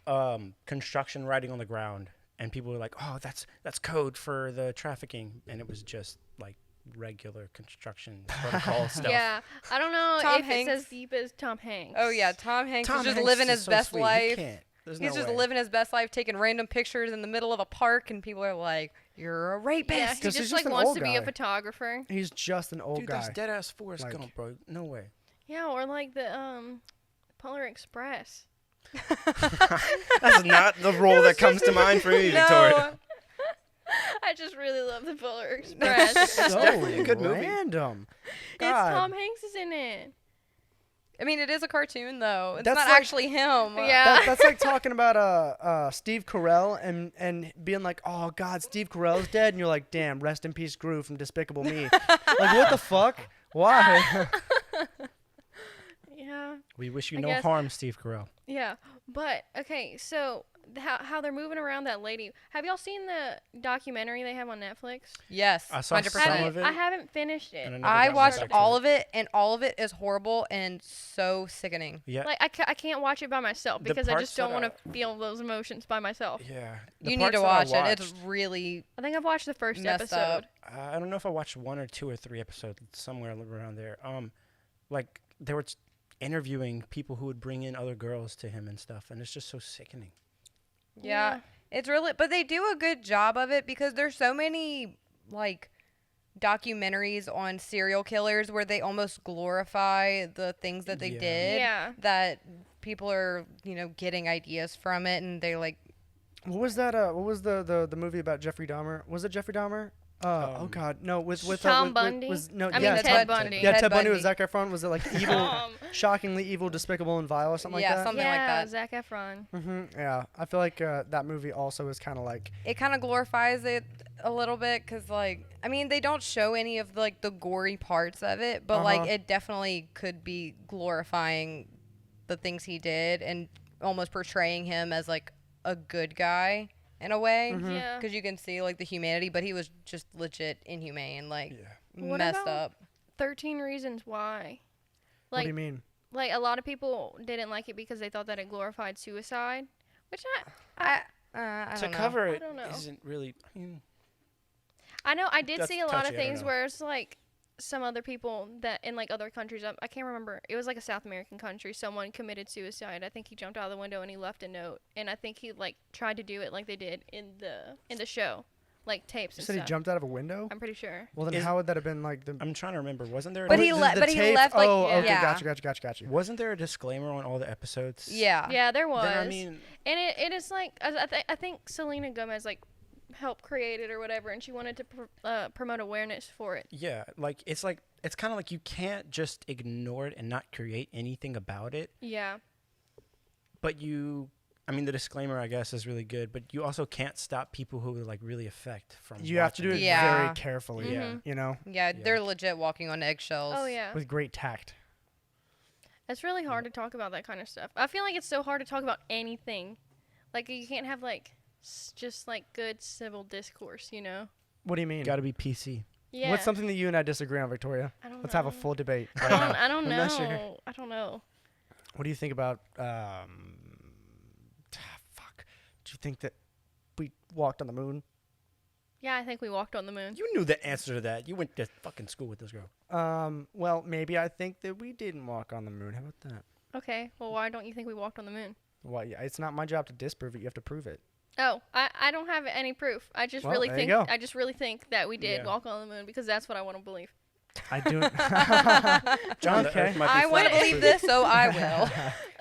Speaker 4: construction writing on the ground, and people were like, "Oh, that's code for the trafficking," and it was just like regular construction protocol stuff.
Speaker 2: Yeah, I don't know
Speaker 3: Tom
Speaker 2: if
Speaker 3: Hanks.
Speaker 2: it's as deep as Tom Hanks.
Speaker 3: Oh yeah, Tom Hanks
Speaker 4: Tom
Speaker 3: is just
Speaker 4: Hanks
Speaker 3: living
Speaker 4: is
Speaker 3: his
Speaker 4: so
Speaker 3: best
Speaker 4: sweet. He
Speaker 3: life.
Speaker 4: can't. There's
Speaker 3: He's
Speaker 4: no
Speaker 3: just
Speaker 4: way.
Speaker 3: living his best life, taking random pictures in the middle of a park, and people are like, "You're a rapist."
Speaker 2: Yeah, he
Speaker 1: 'Cause
Speaker 2: just
Speaker 1: he's
Speaker 2: like
Speaker 1: just an
Speaker 2: wants
Speaker 1: old
Speaker 2: to be a
Speaker 1: guy.
Speaker 2: photographer.
Speaker 1: He's just an old
Speaker 4: Dude,
Speaker 1: guy.
Speaker 4: that's dead ass Forrest
Speaker 1: Like-
Speaker 4: Gump, bro. No way.
Speaker 2: Yeah, or like the Polar Express.
Speaker 4: That's not the role that comes to mind for me, Victoria.
Speaker 2: I just really love the Polar Express.
Speaker 1: so
Speaker 4: definitely a good movie.
Speaker 1: random.
Speaker 2: It's
Speaker 1: God.
Speaker 2: Tom Hanks is in it.
Speaker 3: I mean, it is a cartoon though. It's
Speaker 1: That's
Speaker 3: not
Speaker 1: like-
Speaker 3: actually him.
Speaker 2: Yeah.
Speaker 1: That's like talking about Steve Carell and being like, oh God, Steve Carell's dead, and you're like, damn, rest in peace, Gru from Despicable Me. Like, what the fuck? Why?
Speaker 2: Yeah.
Speaker 4: We wish you
Speaker 2: I
Speaker 4: no
Speaker 2: guess-
Speaker 4: harm, Steve Carell.
Speaker 2: Yeah. But okay, so how they're moving around that lady. Have y'all seen the documentary they have on Netflix?
Speaker 3: Yes,
Speaker 4: I saw
Speaker 3: 100%.
Speaker 4: some of it.
Speaker 2: I haven't finished it.
Speaker 4: and never
Speaker 3: I
Speaker 4: got
Speaker 3: watched
Speaker 4: back to
Speaker 3: all
Speaker 4: it.
Speaker 3: of it, and all of it is horrible and so sickening.
Speaker 4: Yeah.
Speaker 2: Like I can't watch it by myself
Speaker 4: The
Speaker 2: because I
Speaker 4: parts
Speaker 2: just don't
Speaker 4: that
Speaker 2: want to feel those emotions by myself.
Speaker 4: Yeah.
Speaker 3: You need to watch it. It's really
Speaker 2: I think I've watched the first
Speaker 3: messed
Speaker 2: episode.
Speaker 3: up.
Speaker 4: I don't know if I watched 1 or 2 or 3 episodes, somewhere around there. Like they were interviewing people who would bring in other girls to him and stuff, and it's just so sickening.
Speaker 3: Yeah, it's really, but they do a good job of it because there's so many like documentaries on serial killers where they almost glorify the things that they
Speaker 4: Yeah.
Speaker 3: did.
Speaker 2: Yeah.
Speaker 3: That people are, getting ideas from it, and they're like,
Speaker 1: What was that? What was the movie about Jeffrey Dahmer? Was it Jeffrey Dahmer? Oh God, no. With
Speaker 2: Tom
Speaker 1: with,
Speaker 2: Bundy?
Speaker 1: no,
Speaker 2: I mean,
Speaker 1: yeah,
Speaker 2: Ted Bundy.
Speaker 1: Yeah,
Speaker 3: Ted
Speaker 1: Ted Bundy
Speaker 3: Bundy.
Speaker 1: with Zac Efron. Was it like evil, shockingly evil, despicable, and vile, or something
Speaker 3: Yeah,
Speaker 1: like that?
Speaker 3: something like that.
Speaker 2: Zac Efron.
Speaker 1: Yeah, I feel like that movie also is kind of like
Speaker 3: it kind of glorifies it a little bit because, like, I mean, they don't show any of like the gory parts of it, but like it definitely could be glorifying the things he did and almost portraying him as like a good guy in a way.
Speaker 2: Yeah.
Speaker 3: Because you can see like the humanity, but he was just legit inhumane, like
Speaker 2: What
Speaker 3: messed
Speaker 2: about
Speaker 3: up.
Speaker 2: 13 Reasons Why.
Speaker 1: what do
Speaker 2: Like
Speaker 1: you mean?
Speaker 2: like a lot of people didn't like it because they thought that it glorified suicide, which
Speaker 3: I
Speaker 4: To
Speaker 3: don't know.
Speaker 4: cover
Speaker 2: I
Speaker 4: it
Speaker 2: don't know.
Speaker 4: isn't really. I mean,
Speaker 2: I know I did
Speaker 4: That's
Speaker 2: see a lot
Speaker 4: touchy,
Speaker 2: of
Speaker 4: I don't
Speaker 2: things
Speaker 4: know.
Speaker 2: where it's like some other people that in like other countries, I can't remember, it was like a South American country, someone committed suicide. I think he jumped out of the window and he left a note, and I think he like tried to do it like they did in the show, like tapes
Speaker 1: You
Speaker 2: and
Speaker 1: said he
Speaker 2: stuff.
Speaker 1: jumped out of a window?
Speaker 2: I'm pretty sure.
Speaker 1: Well, then
Speaker 4: Is-
Speaker 1: how would that have been like the...
Speaker 4: I'm trying to remember. Wasn't there?
Speaker 3: But
Speaker 1: Oh,
Speaker 3: he
Speaker 1: the-
Speaker 3: le-
Speaker 1: the
Speaker 3: but he
Speaker 1: tape?
Speaker 3: left, like,
Speaker 1: Oh, okay,
Speaker 3: yeah.
Speaker 1: gotcha.
Speaker 4: Wasn't there a disclaimer on all the episodes?
Speaker 3: Yeah.
Speaker 2: Yeah, there was.
Speaker 4: Then, I mean,
Speaker 2: And it is like I think Selena Gomez like helped create it or whatever, and she wanted to promote awareness for it.
Speaker 4: yeah, like it's kind of like you can't just ignore it and not create anything about it.
Speaker 2: Yeah.
Speaker 4: But I mean, the disclaimer, I guess, is really good. But you also can't stop people who like really affect from.
Speaker 1: You have to do it
Speaker 4: watching
Speaker 3: Yeah.
Speaker 1: very carefully,
Speaker 4: Yeah.
Speaker 1: you know,
Speaker 3: Yeah,
Speaker 4: Yeah.
Speaker 3: they're legit walking on eggshells.
Speaker 2: Oh yeah.
Speaker 1: with great tact.
Speaker 2: It's really hard to talk about that kind of stuff. I feel like it's so hard to talk about anything. Like you can't have like just like good civil discourse, you know?
Speaker 1: What do you mean?
Speaker 4: Got to be PC.
Speaker 2: Yeah.
Speaker 1: What's something that you and I disagree on, Victoria?
Speaker 2: I don't
Speaker 1: Let's
Speaker 2: know.
Speaker 1: have a full debate.
Speaker 2: I don't, I don't
Speaker 1: I'm
Speaker 2: know.
Speaker 1: not sure.
Speaker 2: I don't know.
Speaker 1: What do you think about fuck. Do you think that we walked on the moon?
Speaker 2: Yeah, I think we walked on the moon.
Speaker 4: You knew the answer to that. You went to fucking school with this girl.
Speaker 1: Well, maybe I think that we didn't walk on the moon. How about that?
Speaker 2: Okay. Well, why don't you think we walked on the moon?
Speaker 1: Well, yeah, it's not my job to disprove it. You have to prove it.
Speaker 2: Oh, I don't have any proof. I just
Speaker 1: Well,
Speaker 2: really
Speaker 1: there you
Speaker 2: think
Speaker 1: go.
Speaker 2: I just really think that we did
Speaker 4: Yeah.
Speaker 2: walk on the moon because that's what I want to believe.
Speaker 1: I do.
Speaker 4: John, the
Speaker 1: Okay.
Speaker 4: Earth might be
Speaker 3: I want to
Speaker 4: flat.
Speaker 3: believe this, so I will.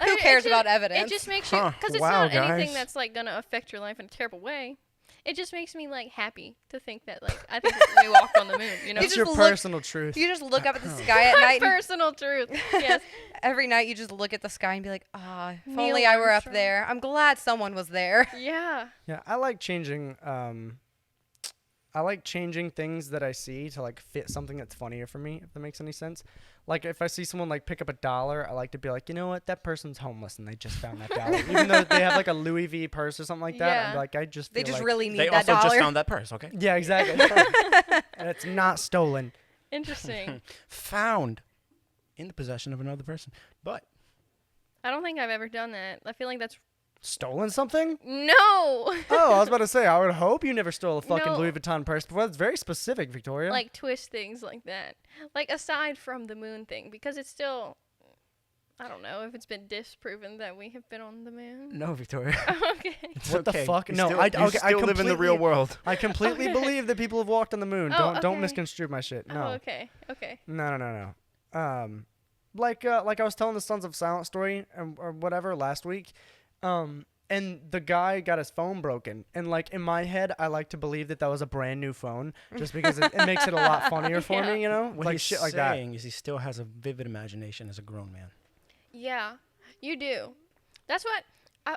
Speaker 3: Who cares about evidence?
Speaker 2: It just makes you
Speaker 4: Huh.
Speaker 2: because it's
Speaker 4: Wow,
Speaker 2: not anything
Speaker 4: guys.
Speaker 2: that's like gonna affect your life in a terrible way. It just makes me like happy to think that like I think that we walked on the moon. You know,
Speaker 1: It's
Speaker 3: just
Speaker 1: your
Speaker 3: look-
Speaker 1: personal truth.
Speaker 3: You just look up at the sky at
Speaker 2: my
Speaker 3: night. and
Speaker 2: personal truth. Yes.
Speaker 3: every night you just look at the sky and be like, ah, if
Speaker 2: Neil
Speaker 3: only I were up
Speaker 2: Armstrong.
Speaker 3: there. I'm glad someone was there.
Speaker 2: Yeah.
Speaker 1: Yeah, I like changing. I like changing things that I see to like fit something that's funnier for me. If that makes any sense. Like if I see someone like pick up $1, I like to be like, you know what, that person's homeless and they just found that dollar, even though they have like a Louis V purse or something like that. I'm
Speaker 2: Yeah.
Speaker 1: like, I just
Speaker 3: They
Speaker 1: feel
Speaker 3: just
Speaker 1: like,
Speaker 3: really need
Speaker 4: They
Speaker 3: that
Speaker 4: also
Speaker 3: dollar.
Speaker 4: just found that purse, okay?
Speaker 1: yeah, exactly, and it's not stolen.
Speaker 2: Interesting.
Speaker 4: Found in the possession of another person. But
Speaker 2: I don't think I've ever done that. I feel like that's
Speaker 1: Stolen something?
Speaker 2: no.
Speaker 1: Oh, I was about to say, I would hope you never stole a fucking
Speaker 2: No.
Speaker 1: Louis Vuitton purse before. That's very specific, Victoria.
Speaker 2: Like twist things like that. Like aside from the moon thing, because it's still. I don't know if it's been disproven that we have been on the moon.
Speaker 4: no, Victoria.
Speaker 2: Okay.
Speaker 4: It's
Speaker 1: What the
Speaker 4: okay.
Speaker 1: fuck?
Speaker 4: You
Speaker 1: No,
Speaker 4: still,
Speaker 1: I-
Speaker 4: you
Speaker 1: okay, I
Speaker 4: still live in the real
Speaker 1: completely-
Speaker 4: world.
Speaker 1: I completely
Speaker 2: Okay.
Speaker 1: believe that people have walked on the moon.
Speaker 2: Oh,
Speaker 1: Don't
Speaker 2: okay.
Speaker 1: misconstrue my shit. No.
Speaker 2: Oh, okay. Okay.
Speaker 1: No. Like I was telling the Sons of Silence story or whatever last week, and the guy got his phone broken, and like in my head, I like to believe that was a brand new phone, just because it makes it a lot funnier for
Speaker 2: Yeah.
Speaker 1: me, you know,
Speaker 4: What
Speaker 1: like
Speaker 4: he's
Speaker 1: shit like that.
Speaker 4: saying is he still has a vivid imagination as a grown man.
Speaker 2: Yeah, you do. That's what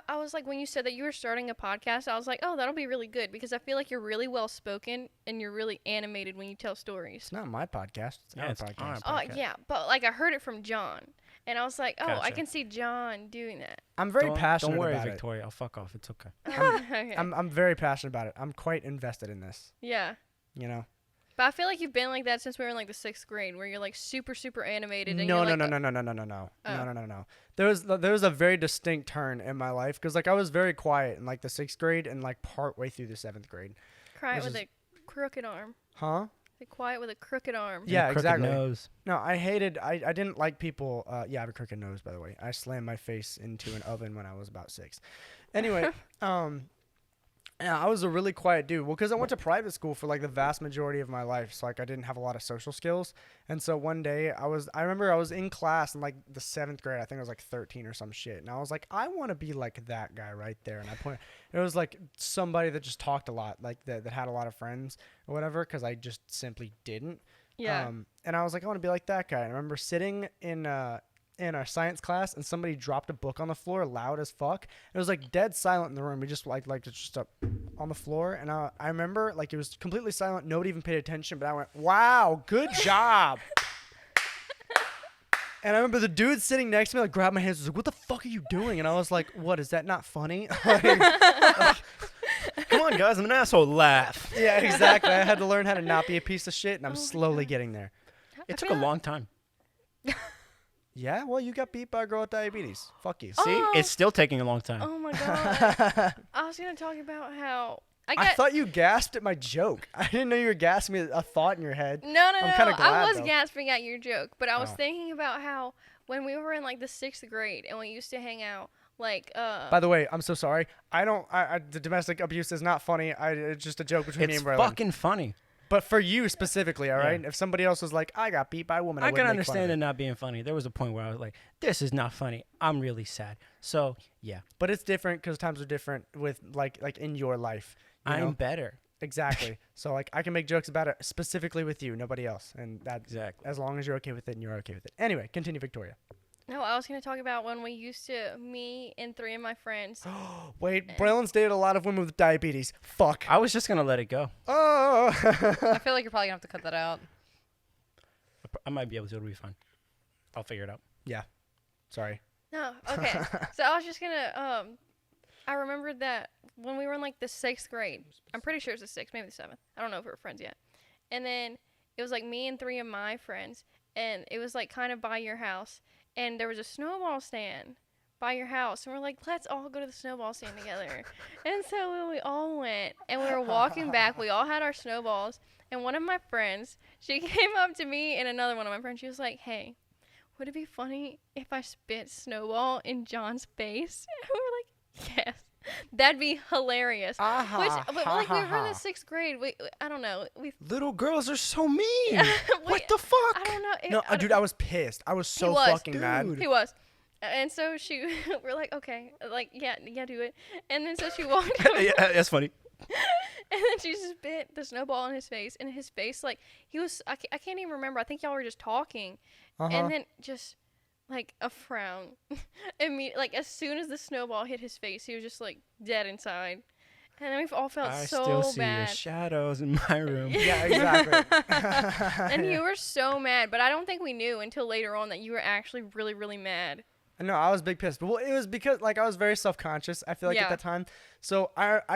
Speaker 2: I was like when you said that you were starting a podcast. I was like, oh, that'll be really good because I feel like you're really well spoken and you're really animated when you tell stories.
Speaker 1: It's not my podcast. It's
Speaker 4: Yeah,
Speaker 1: our
Speaker 4: it's our
Speaker 1: podcast.
Speaker 2: Oh
Speaker 4: podcast.
Speaker 2: yeah, but like I heard it from John, and I was like, oh, I
Speaker 4: Gotcha.
Speaker 2: can see John doing that.
Speaker 1: I'm very passionate
Speaker 4: Don't worry,
Speaker 1: about
Speaker 4: Victoria. I'll fuck off. It's okay.
Speaker 2: Okay.
Speaker 1: it. I'm very passionate about it. I'm quite invested in this.
Speaker 2: Yeah,
Speaker 1: You know.
Speaker 2: but I feel like you've been like that since we were in like the 6th grade, where you're like super animated. And
Speaker 1: No.
Speaker 2: you're like,
Speaker 1: No. There was a very distinct turn in my life because like I was very quiet in like the 6th grade and like part way through the 7th grade.
Speaker 2: Quiet
Speaker 1: Which
Speaker 2: with
Speaker 1: is-
Speaker 2: a crooked arm.
Speaker 1: Huh?
Speaker 2: Be quiet with a crooked arm.
Speaker 1: Yeah,
Speaker 4: And a crooked
Speaker 1: exactly.
Speaker 4: Nose.
Speaker 1: No, I didn't like people. Yeah, I have a crooked nose, by the way. I slammed my face into an oven when I was about 6. Anyway, yeah, I was a really quiet dude. Well, because I went to private school for like the vast majority of my life, so like I didn't have a lot of social skills. And so one day I remember I was in class in like the 7th grade. I think I was like 13 or some shit, and I was like, I want to be like that guy right there. And it was like somebody that just talked a lot, like that had a lot of friends or whatever, because I just simply didn't.
Speaker 2: Yeah.
Speaker 1: And I was like, I want to be like that guy. And I remember sitting in our science class, and somebody dropped a book on the floor loud as fuck. It was like dead silent in the room. We just like just up on the floor, and I remember like it was completely silent. Nobody even paid attention, but I went, "Wow, good job." And I remember the dude sitting next to me like grabbed my hands, was like, "What the fuck are you doing?" And I was like, "What, is that not funny?"
Speaker 4: Come on, guys. I'm an asshole. Laugh.
Speaker 1: Yeah, exactly. I had to learn how to not be a piece of shit, and I'm
Speaker 2: Oh my
Speaker 1: slowly
Speaker 2: God.
Speaker 1: getting there.
Speaker 4: It
Speaker 2: I
Speaker 4: took
Speaker 2: feel
Speaker 4: a long time.
Speaker 1: Yeah, well, you got beat by a girl with diabetes. Fuck you.
Speaker 4: See?
Speaker 2: Oh.
Speaker 4: It's still taking a long time.
Speaker 2: Oh my god. I was gonna talk about how I
Speaker 1: I
Speaker 2: got.
Speaker 1: thought you gasped at my joke. I didn't know you were gasping at a thought in your head.
Speaker 2: No,
Speaker 1: I'm kinda
Speaker 2: I
Speaker 1: glad,
Speaker 2: was
Speaker 1: though.
Speaker 2: gasping at your joke, but I was
Speaker 1: Oh.
Speaker 2: thinking about how when we were in like the 6th grade and we used to hang out, Like,
Speaker 1: By the way, I'm so sorry. The domestic abuse is not funny. It's just a joke between me
Speaker 4: It's
Speaker 1: and Braylon.
Speaker 4: fucking funny.
Speaker 1: But for you specifically, all right?
Speaker 4: Yeah.
Speaker 1: If somebody else was like, I got beat by a woman, I
Speaker 4: can
Speaker 1: wouldn't make fun
Speaker 4: understand
Speaker 1: of
Speaker 4: it not being funny. There was a point where I was like, this is not funny. I'm really sad. So, yeah.
Speaker 1: But it's different because times are different with like in your life. You know?
Speaker 4: I'm better.
Speaker 1: Exactly. So like I can make jokes about it specifically with you, nobody else, and that's
Speaker 4: Exactly.
Speaker 1: as long as you're okay with it and you're okay with it. Anyway, continue, Victoria.
Speaker 2: no, I was gonna talk about when we used to, me and 3 of my friends.
Speaker 1: Wait, Braylon's dated a lot of women with diabetes. Fuck.
Speaker 4: I was just going to let it go.
Speaker 1: Oh.
Speaker 3: I feel like you're probably gonna have to cut that out.
Speaker 4: I might be able to. It'll be fine. I'll figure it out.
Speaker 1: Yeah. Sorry.
Speaker 2: No, okay. So I was just gonna, I remembered that when we were in like the 6th grade, I'm pretty sure it's the 6th, maybe the 7th. I don't know if we were friends yet. And then it was like me and 3 of my friends, and it was like kind of by your house, and there was a snowball stand by your house, and we're like, let's all go to the snowball stand together. And so when we all went, and we were walking back, we all had our snowballs, and one of my friends, she came up to me and another one of my friends, she was like, hey, would it be funny if I spit snowball in John's face? And we were like, yes. That'd be hilarious. But like we were in the 6th grade. I don't know.
Speaker 4: Little girls are so mean. What
Speaker 2: Wait,
Speaker 4: the fuck?
Speaker 2: I don't know.
Speaker 1: No, dude, I was pissed. I was so
Speaker 2: was,
Speaker 1: fucking mad.
Speaker 4: dude.
Speaker 2: He was. And so we're like, okay, like, yeah, do it. And then so she walked over,
Speaker 4: Yeah, that's funny.
Speaker 2: and then she spit the snowball in his face. And his face, like, he was, I can't even remember. I think y'all were just talking. And then just, like, a frown. Like, as soon as the snowball hit his face, he was just, like, dead inside. And then we all felt
Speaker 4: I
Speaker 2: so
Speaker 4: still see
Speaker 2: bad.
Speaker 4: your shadows in my room.
Speaker 1: Yeah, exactly.
Speaker 2: And you were so mad, but I don't think we knew until later on that you were actually really, really mad.
Speaker 1: No, I was big pissed. But well, it was because like I was very self-conscious, I feel like
Speaker 2: Yeah.
Speaker 1: at that time. So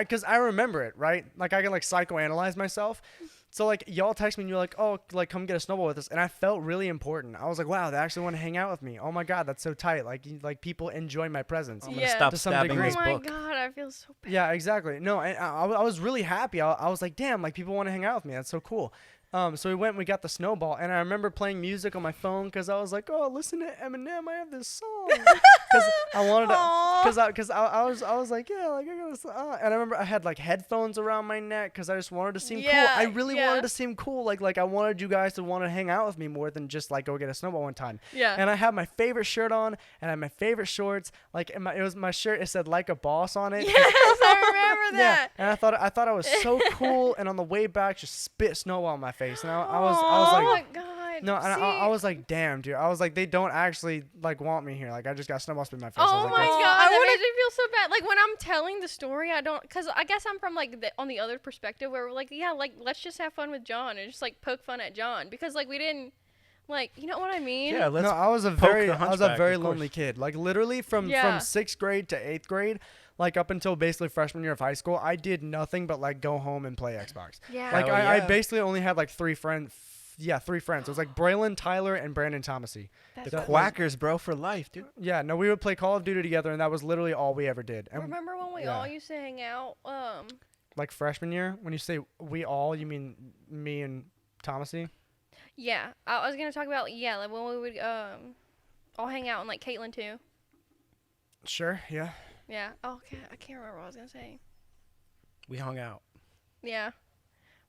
Speaker 1: cuz I remember it, right? Like I can like psychoanalyze myself. So like y'all text me and you're like, "Oh, like come get a snowball with us." And I felt really important. I was like, "Wow, they actually want to hang out with me. Oh my god, that's so tight. Like people enjoy my presence."
Speaker 4: I'm gonna
Speaker 2: Yeah.
Speaker 4: stop
Speaker 1: To some
Speaker 4: stabbing
Speaker 1: degree.
Speaker 4: this
Speaker 2: Oh my
Speaker 4: book.
Speaker 2: god, I feel so bad.
Speaker 1: Yeah, exactly. No, I was really happy. I was like, "Damn, like people want to hang out with me. That's so cool." So we went and we got the snowball, and I remember playing music on my phone because I was like, "Oh, listen to Eminem. I have this song." Because I wanted to, because I was like, "Yeah, like I got this." And I remember I had like headphones around my neck because I just wanted to seem cool.
Speaker 2: Yeah,
Speaker 1: I really
Speaker 2: yeah.
Speaker 1: wanted to seem cool. Like I wanted you guys to want to hang out with me more than just like go get a snowball one time.
Speaker 2: Yeah.
Speaker 1: And I had my favorite shirt on, and I had my favorite shorts. Like it was my shirt. It said "Like a Boss" on it.
Speaker 2: Yes, I remember that.
Speaker 1: Yeah, and I thought I was so cool, and on the way back, just spit snowball in my face, and I was
Speaker 2: Oh
Speaker 1: like,
Speaker 2: my god.
Speaker 1: no, and
Speaker 2: See?
Speaker 1: I was like, damn, dude, I was like, they don't actually like want me here, like I just got snowball spit in my face. I was
Speaker 2: Oh
Speaker 1: like,
Speaker 2: my
Speaker 1: that's-
Speaker 2: god,
Speaker 3: I
Speaker 2: that
Speaker 3: wanna-
Speaker 2: makes me feel so bad. Like when I'm telling the story, I don't, cause I guess I'm from like on the other perspective where we're like, yeah, like let's just have fun with John and just like poke fun at John because like we didn't, like you know what I mean?
Speaker 4: Yeah, let's
Speaker 1: no, I was a
Speaker 4: poke
Speaker 1: very
Speaker 4: the hunchback, of
Speaker 1: lonely
Speaker 4: course.
Speaker 1: kid. Like literally from
Speaker 2: Yeah.
Speaker 1: 6th grade to 8th grade, like up until basically freshman year of high school, I did nothing but like go home and play Xbox.
Speaker 2: Yeah.
Speaker 1: Like
Speaker 4: Hell
Speaker 1: I
Speaker 4: yeah.
Speaker 1: basically only had like 3 friends. Yeah, 3 friends. It was like Braylon, Tyler, and Brandon Thomasy.
Speaker 2: That's
Speaker 4: The
Speaker 1: That-
Speaker 4: Quackers, bro, for life, dude.
Speaker 1: Yeah, no, we would play Call of Duty together, and that was literally all we ever did. And
Speaker 2: Remember when we
Speaker 1: yeah.
Speaker 2: all used to hang out?
Speaker 1: like freshman year, when you say we all, you mean me and Thomasy?
Speaker 2: Yeah, I was gonna talk about like when we would all hang out and like Caitlin too.
Speaker 1: Sure, yeah.
Speaker 2: Yeah. Oh, okay. I can't remember what I was gonna say.
Speaker 4: We hung out.
Speaker 2: Yeah,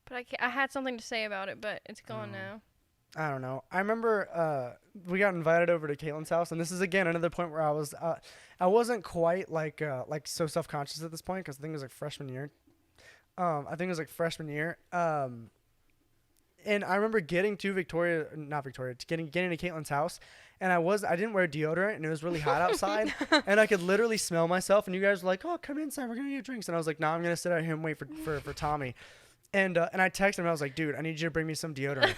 Speaker 2: but I had something to say about it, but it's gone now.
Speaker 1: I don't know. I remember we got invited over to Caitlin's house, and this is again another point where I wasn't quite like so self-conscious at this point because I think it was like freshman year. And I remember getting to getting to Caitlin's house, and I didn't wear deodorant, and it was really hot outside, and I could literally smell myself. And you guys were like, "Oh, come inside, we're gonna get drinks," and I was like, "No, I'm gonna sit out here and wait for Tommy." And I texted him. I was like, "Dude, I need you to bring me some deodorant."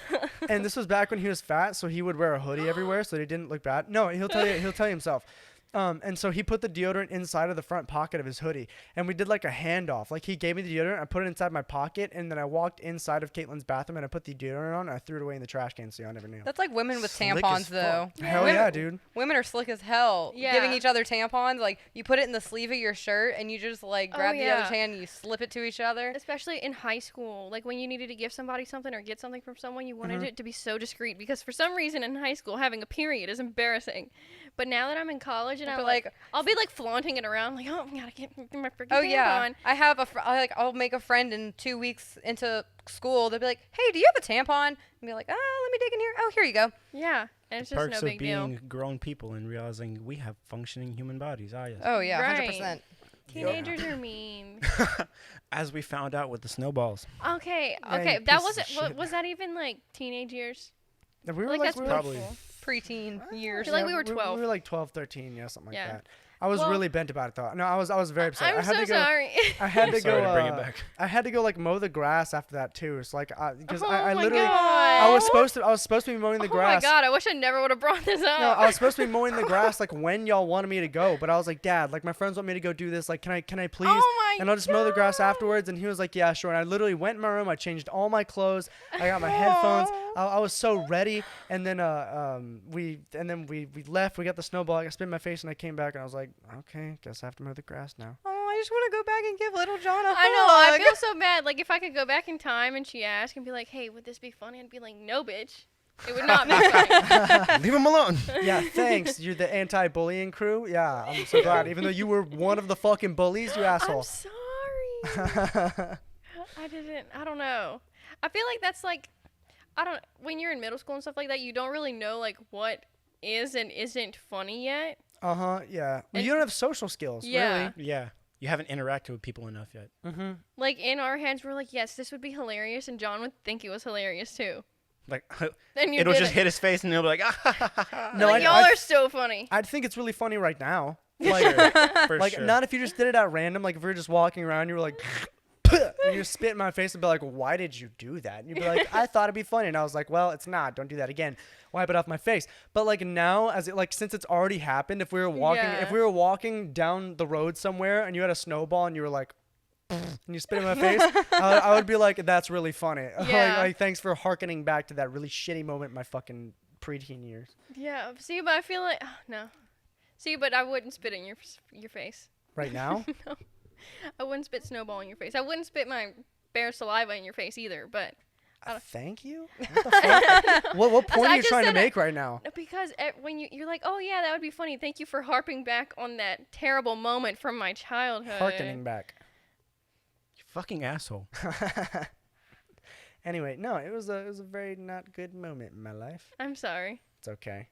Speaker 1: And this was back when he was fat, so he would wear a hoodie everywhere, so he didn't look bad. No, he'll tell you himself. And so he put the deodorant inside of the front pocket of his hoodie, and we did like a handoff. Like he gave me the deodorant, I put it inside my pocket, and then I walked inside of Caitlin's bathroom and I put the deodorant on, and I threw it away in the trash can, so y'all never knew.
Speaker 3: That's like women with
Speaker 4: Slick as
Speaker 3: tampons,
Speaker 4: fuck.
Speaker 3: though.
Speaker 1: Hell
Speaker 3: Women-
Speaker 1: yeah, dude.
Speaker 3: Women are slick as hell.
Speaker 2: Yeah.
Speaker 3: Giving each other tampons. Like, you put it in the sleeve of your shirt, and you just, like, grab the
Speaker 2: yeah.
Speaker 3: other hand and you slip it to each other.
Speaker 2: Especially in high school, like when you needed to give somebody something or get something from someone, you wanted it to be so discreet because for some reason in high school having a period is embarrassing. But now that I'm in college and
Speaker 3: But,
Speaker 2: I'm like, I'll be like flaunting it around, like, oh, I gotta get my freaking
Speaker 3: Oh
Speaker 2: tampon.
Speaker 3: yeah, I have I'll make a friend in 2 weeks into school. They'll be like, "Hey, do you have a tampon?" And be like, "Oh, let me dig in here. Oh, here you go."
Speaker 2: Yeah, and it's just
Speaker 4: Perks
Speaker 2: no
Speaker 4: of
Speaker 2: big deal.
Speaker 4: being grown people and realizing we have functioning human bodies. Ah, yes.
Speaker 3: Oh yeah,
Speaker 2: Right.
Speaker 3: 100%.
Speaker 2: Teenagers are mean.
Speaker 4: As we found out with the snowballs.
Speaker 2: Okay,
Speaker 1: Yeah,
Speaker 2: okay,
Speaker 1: you
Speaker 2: that
Speaker 1: piece of
Speaker 2: wasn't.
Speaker 1: shit.
Speaker 2: Was that even like teenage years?
Speaker 1: And we
Speaker 2: I
Speaker 1: were
Speaker 2: feel like
Speaker 1: like,
Speaker 2: that's
Speaker 1: we were
Speaker 4: probably-
Speaker 2: cool.
Speaker 3: Preteen years.
Speaker 2: feel like we were 12.
Speaker 1: We were like 12, 13, yeah, something
Speaker 2: Yeah.
Speaker 1: like that. I was
Speaker 2: Well-
Speaker 1: really bent about it though. No, I was very upset. I
Speaker 2: I'm
Speaker 1: had
Speaker 2: so
Speaker 1: to go,
Speaker 2: sorry.
Speaker 1: I had to
Speaker 4: Sorry
Speaker 1: go.
Speaker 4: to bring it back.
Speaker 1: I had to go like mow the grass after that too. It's like because
Speaker 2: Oh
Speaker 1: I
Speaker 2: my
Speaker 1: literally
Speaker 2: God.
Speaker 1: I was supposed to be mowing the
Speaker 2: Oh
Speaker 1: grass.
Speaker 2: my god, I wish I never would have brought this up.
Speaker 1: No, I was supposed to be mowing the grass like when y'all wanted me to go, but I was like, Dad, like my friends want me to go do this. Like, can I please?
Speaker 2: Oh my
Speaker 1: And I'll just mow the grass
Speaker 2: God.
Speaker 1: afterwards. And he was like, yeah, sure. And I literally went in my room. I changed all my clothes. I got my headphones. I was so ready. And then we left. We got the snowball. I spit in my face, and I came back, and I was like, okay, guess I have to mow the grass now.
Speaker 3: Oh, I just want to go back and give little John a hug.
Speaker 2: I know, I feel so bad. Like, if I could go back in time and she asked and be like, hey, would this be funny? I'd be like, no, bitch. It would not be funny.
Speaker 4: Leave him alone.
Speaker 1: Yeah, thanks. You're the anti-bullying crew. Yeah, I'm so glad. Even though you were one of the fucking bullies, you
Speaker 2: I'm
Speaker 1: asshole.
Speaker 2: sorry. I don't know. I feel like that's like, when you're in middle school and stuff like that, you don't really know, like, what is and isn't funny yet.
Speaker 1: Yeah. Well,
Speaker 2: And-
Speaker 1: you don't have social skills,
Speaker 2: Yeah.
Speaker 4: Yeah. You haven't interacted with people enough yet.
Speaker 1: really. Mm-hmm.
Speaker 2: Like, in our heads, we're like, yes, this would be hilarious, and John would think it was hilarious, too.
Speaker 4: Like,
Speaker 2: Then you
Speaker 4: it'll
Speaker 2: did
Speaker 4: just
Speaker 2: it.
Speaker 4: hit his face and he'll be like, ah, ha, ha, ha.
Speaker 1: No,
Speaker 2: like, y'all are so funny.
Speaker 1: I think it's really funny right now. Like,
Speaker 4: For
Speaker 1: like
Speaker 4: sure.
Speaker 1: not if you just did it at random. Like if we were just walking around, you were like, and you spit in my face and be like, why did you do that? And you'd be like, I thought it'd be funny. And I was like, well, it's not. Don't do that again. Wipe it off my face. But like now, since it's already happened, if we were walking down the road somewhere and you had a snowball and you were like, and you spit in my face, I would be like, that's really funny.
Speaker 2: Yeah.
Speaker 1: like thanks for hearkening back to that really shitty moment in my fucking preteen years.
Speaker 2: Yeah, see, but I feel like, no. See, but I wouldn't spit in your face.
Speaker 1: Right now?
Speaker 2: No. I wouldn't spit snowball in your face. I wouldn't spit my bare saliva in your face either, but
Speaker 1: Thank you? What the fuck? what point
Speaker 2: I
Speaker 1: are you
Speaker 2: just
Speaker 1: trying to
Speaker 2: said it.
Speaker 1: make right now?
Speaker 2: because when you're like, oh yeah, that would be funny. Thank you for harping back on that terrible moment from my childhood.
Speaker 1: Hearkening back.
Speaker 4: You fucking asshole.
Speaker 1: Anyway, no, it was a very not good moment in my life.
Speaker 2: I'm sorry.
Speaker 1: It's okay.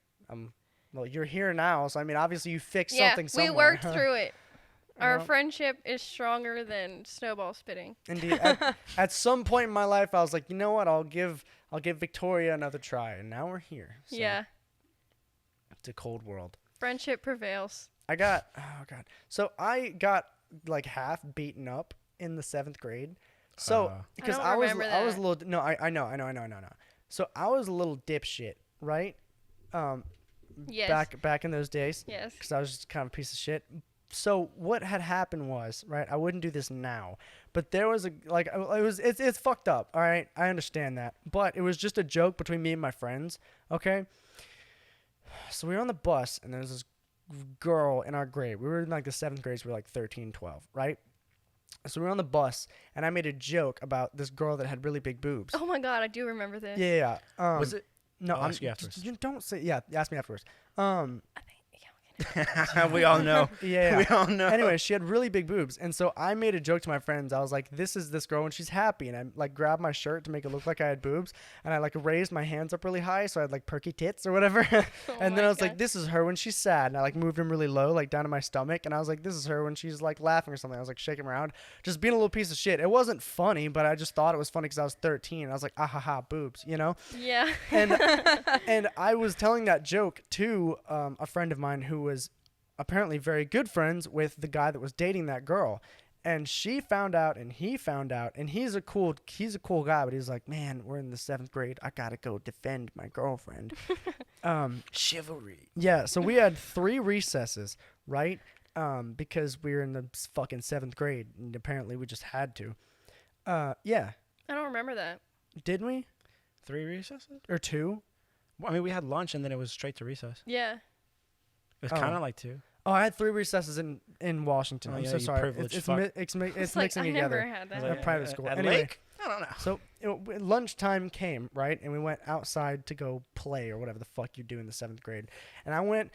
Speaker 1: Well, you're here now, so I mean, obviously you fixed
Speaker 2: Yeah,
Speaker 1: something somewhere.
Speaker 2: we worked through it. Our
Speaker 1: Well-
Speaker 2: friendship is stronger than snowball spitting.
Speaker 1: Indeed. At some point in my life, I was like, you know what? I'll give Victoria another try, and now we're here. So
Speaker 2: Yeah,
Speaker 1: It's a cold world.
Speaker 2: friendship prevails.
Speaker 1: Oh god. So I got like half beaten up in the 7th grade. So because
Speaker 2: don't
Speaker 1: I was
Speaker 2: remember
Speaker 1: a
Speaker 2: that.
Speaker 1: little I know. So I was a little dipshit, right?
Speaker 2: Yes.
Speaker 1: Back in those days.
Speaker 2: Yes.
Speaker 1: Because I was just kind of a piece of shit. So what had happened was, right, I wouldn't do this now, but there was it's fucked up, all right? I understand that, but it was just a joke between me and my friends, okay? So we were on the bus, and there was this girl in our grade. We were in like the 7th grade, so we were like 13, 12, right? So we were on the bus, and I made a joke about this girl that had really big boobs.
Speaker 2: Oh my god, I do remember this.
Speaker 1: Yeah.
Speaker 4: Was it?
Speaker 1: No,
Speaker 4: I'll ask you afterwards.
Speaker 1: You don't say, yeah, ask me afterwards.
Speaker 4: We all know.
Speaker 1: Yeah.
Speaker 4: We all know.
Speaker 1: Anyway, she had really big boobs, and so I made a joke to my friends. I was like, "This is this girl when she's happy," and I like grabbed my shirt to make it look like I had boobs, and I like raised my hands up really high, so I had like perky tits or whatever. And then
Speaker 2: my
Speaker 1: I was like,
Speaker 2: God.
Speaker 1: "This is her when she's sad," and I like moved them really low, like down to my stomach, and I was like, "This is her when she's like laughing or something." I was like shaking 'em around, just being a little piece of shit. It wasn't funny, but I just thought it was funny because I was 13. I was like, "Ah ha ha, boobs," you know.
Speaker 2: Yeah.
Speaker 1: And I was telling that joke to a friend of mine who was apparently very good friends with the guy that was dating that girl, and she found out and he found out, and he's a cool guy, but he's like, man, we're in the 7th grade, I gotta go defend my girlfriend.
Speaker 4: Chivalry.
Speaker 1: Yeah, so we had 3 recesses, right? Because we were in the fucking 7th grade, and apparently we just had to. Yeah,
Speaker 2: I don't remember that.
Speaker 1: didn't we?
Speaker 4: 3 recesses?
Speaker 1: Or 2?
Speaker 4: Well, I mean, we had lunch and then it was straight to recess.
Speaker 2: Yeah.
Speaker 4: It was
Speaker 1: Oh.
Speaker 4: kind of like 2.
Speaker 1: Oh, I had 3 recesses in Washington.
Speaker 4: Oh,
Speaker 1: I'm
Speaker 4: yeah,
Speaker 1: so
Speaker 4: you
Speaker 1: sorry.
Speaker 4: privileged
Speaker 1: It's
Speaker 4: fuck.
Speaker 1: mixing
Speaker 2: It's like,
Speaker 1: together.
Speaker 2: I never had that.
Speaker 1: Like, private school.
Speaker 4: At
Speaker 1: Anyway.
Speaker 4: Lake? I don't know.
Speaker 1: So lunchtime came, right? And we went outside to go play or whatever the fuck you do in the 7th grade. And I went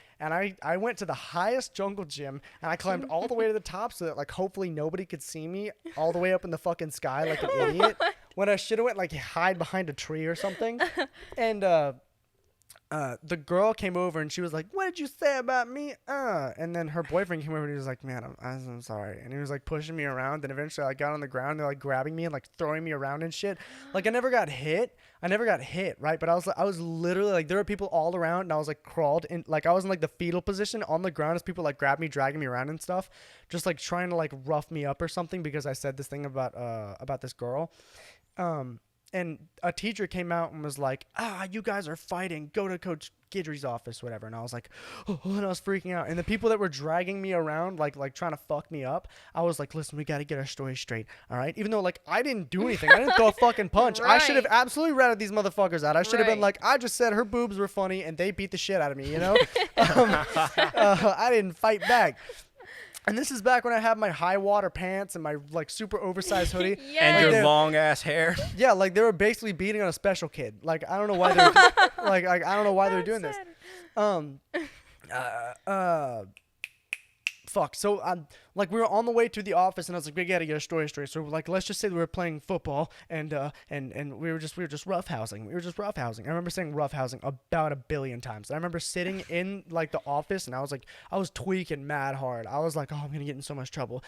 Speaker 1: to the highest jungle gym and I climbed all the way to the top so that like hopefully nobody could see me all the way up in the fucking sky like an idiot. When I should have went like hide behind a tree or something. And the girl came over and she was like, "What did you say about me?" And then her boyfriend came over and he was like, "Man, I'm sorry." And he was like pushing me around. And eventually I got on the ground. They're like grabbing me and like throwing me around and shit. Like I never got hit, right? But I was literally like, there were people all around and I was like crawled in, like I was in like the fetal position on the ground as people like grabbed me, dragging me around and stuff, just like trying to like rough me up or something because I said this thing about this girl. And a teacher came out and was like, "You guys are fighting. Go to Coach Guidry's office," whatever. And I was like, oh, and I was freaking out. And the people that were dragging me around, like trying to fuck me up, I was like, "Listen, we got to get our story straight, all right?" Even though, like, I didn't do anything. I didn't throw a fucking punch. I should have absolutely ratted these motherfuckers out. I should have been like, I just said her boobs were funny, and they beat the shit out of me, you know? I didn't fight back. And this is back when I had my high water pants and my like super oversized hoodie.
Speaker 2: Yes.
Speaker 4: And your long ass hair.
Speaker 1: Yeah, like they were basically beating on a special kid. Like I don't know why they're like I don't know why they're doing this. Fuck. So like we were on the way to the office and I was like, we gotta get a story straight. So like let's just say we were playing football and we were just roughhousing. We were just roughhousing. I remember saying roughhousing about 1 billion times. I remember sitting in like the office and I was tweaking mad hard. I was like, oh, I'm gonna get in so much trouble.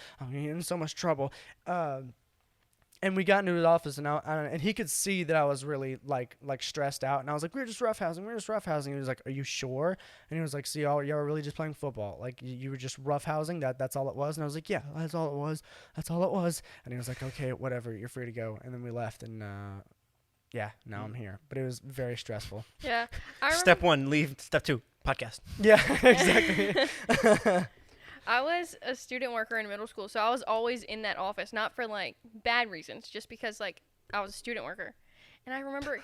Speaker 1: And we got into his office, and he could see that I was really like stressed out. And I was like, "We're just roughhousing. And he was like, "Are you sure?" And he was like, "See, y'all were really just playing football. Like you were just roughhousing. That's all it was." And I was like, "Yeah, that's all it was." And he was like, "Okay, whatever. You're free to go." And then we left, and yeah, now I'm here. But it was very stressful.
Speaker 2: Yeah.
Speaker 4: Step 1, leave. Step 2, podcast.
Speaker 1: Yeah, exactly.
Speaker 2: I was a student worker in middle school, so I was always in that office, not for like bad reasons, just because like I was a student worker. And I remember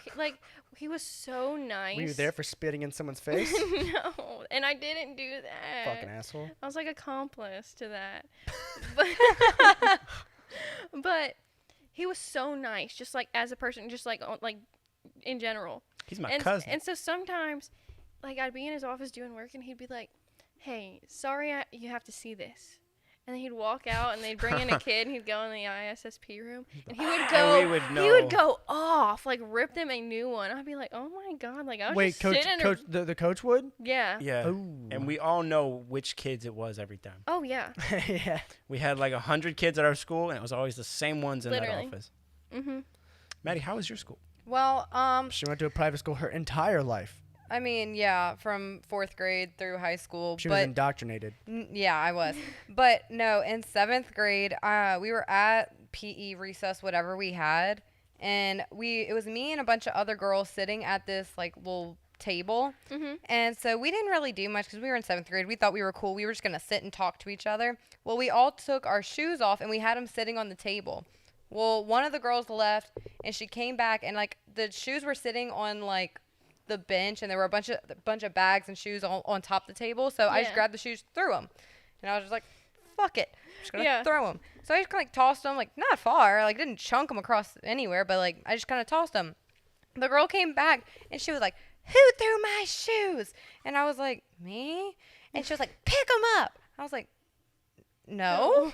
Speaker 2: he was so nice.
Speaker 1: Were you there for spitting in someone's face?
Speaker 2: No, and I didn't do that.
Speaker 1: Fucking asshole.
Speaker 2: I was like accomplice to that. But he was so nice, just like as a person, just like in general.
Speaker 4: He's my cousin.
Speaker 2: And so sometimes, like I'd be in his office doing work, and he'd be like, "Hey, sorry, you have to see this." And then he'd walk out, and they'd bring in a kid, and he'd go in the ISSP room, and he would go, he would go off, like rip them a new one. I'd be like, "Oh my god!" Like I was just
Speaker 1: coach, the coach would?
Speaker 2: Yeah.
Speaker 4: Yeah.
Speaker 1: Ooh.
Speaker 4: And we all know which kids it was every time.
Speaker 2: Oh yeah.
Speaker 1: Yeah.
Speaker 4: We had like 100 kids at our school, and it was always the same ones in
Speaker 2: Literally.
Speaker 4: that office.
Speaker 2: Mhm.
Speaker 4: Maddie, how was your school?
Speaker 3: Well,
Speaker 1: She went to a private school her entire life.
Speaker 3: I mean, yeah, from 4th grade through high school.
Speaker 1: She was indoctrinated.
Speaker 3: Yeah, I was. But no, in 7th grade, we were at PE recess, whatever we had, and it was me and a bunch of other girls sitting at this like little table.
Speaker 2: Mhm.
Speaker 3: And so we didn't really do much because we were in 7th grade. We thought we were cool. We were just gonna sit and talk to each other. Well, we all took our shoes off and we had them sitting on the table. Well, one of the girls left and she came back and like the shoes were sitting on like the bench and there were a bunch of bags and shoes on top of the table. So I just grabbed the shoes, threw them, and I was just like, "Fuck it, I'm just gonna throw them." So I just kind of like tossed them, like not far, like didn't chunk them across anywhere, but like I just kind of tossed them. The girl came back and she was like, "Who threw my shoes?" And I was like, "Me?" And she was like, "Pick them up." I was like, No.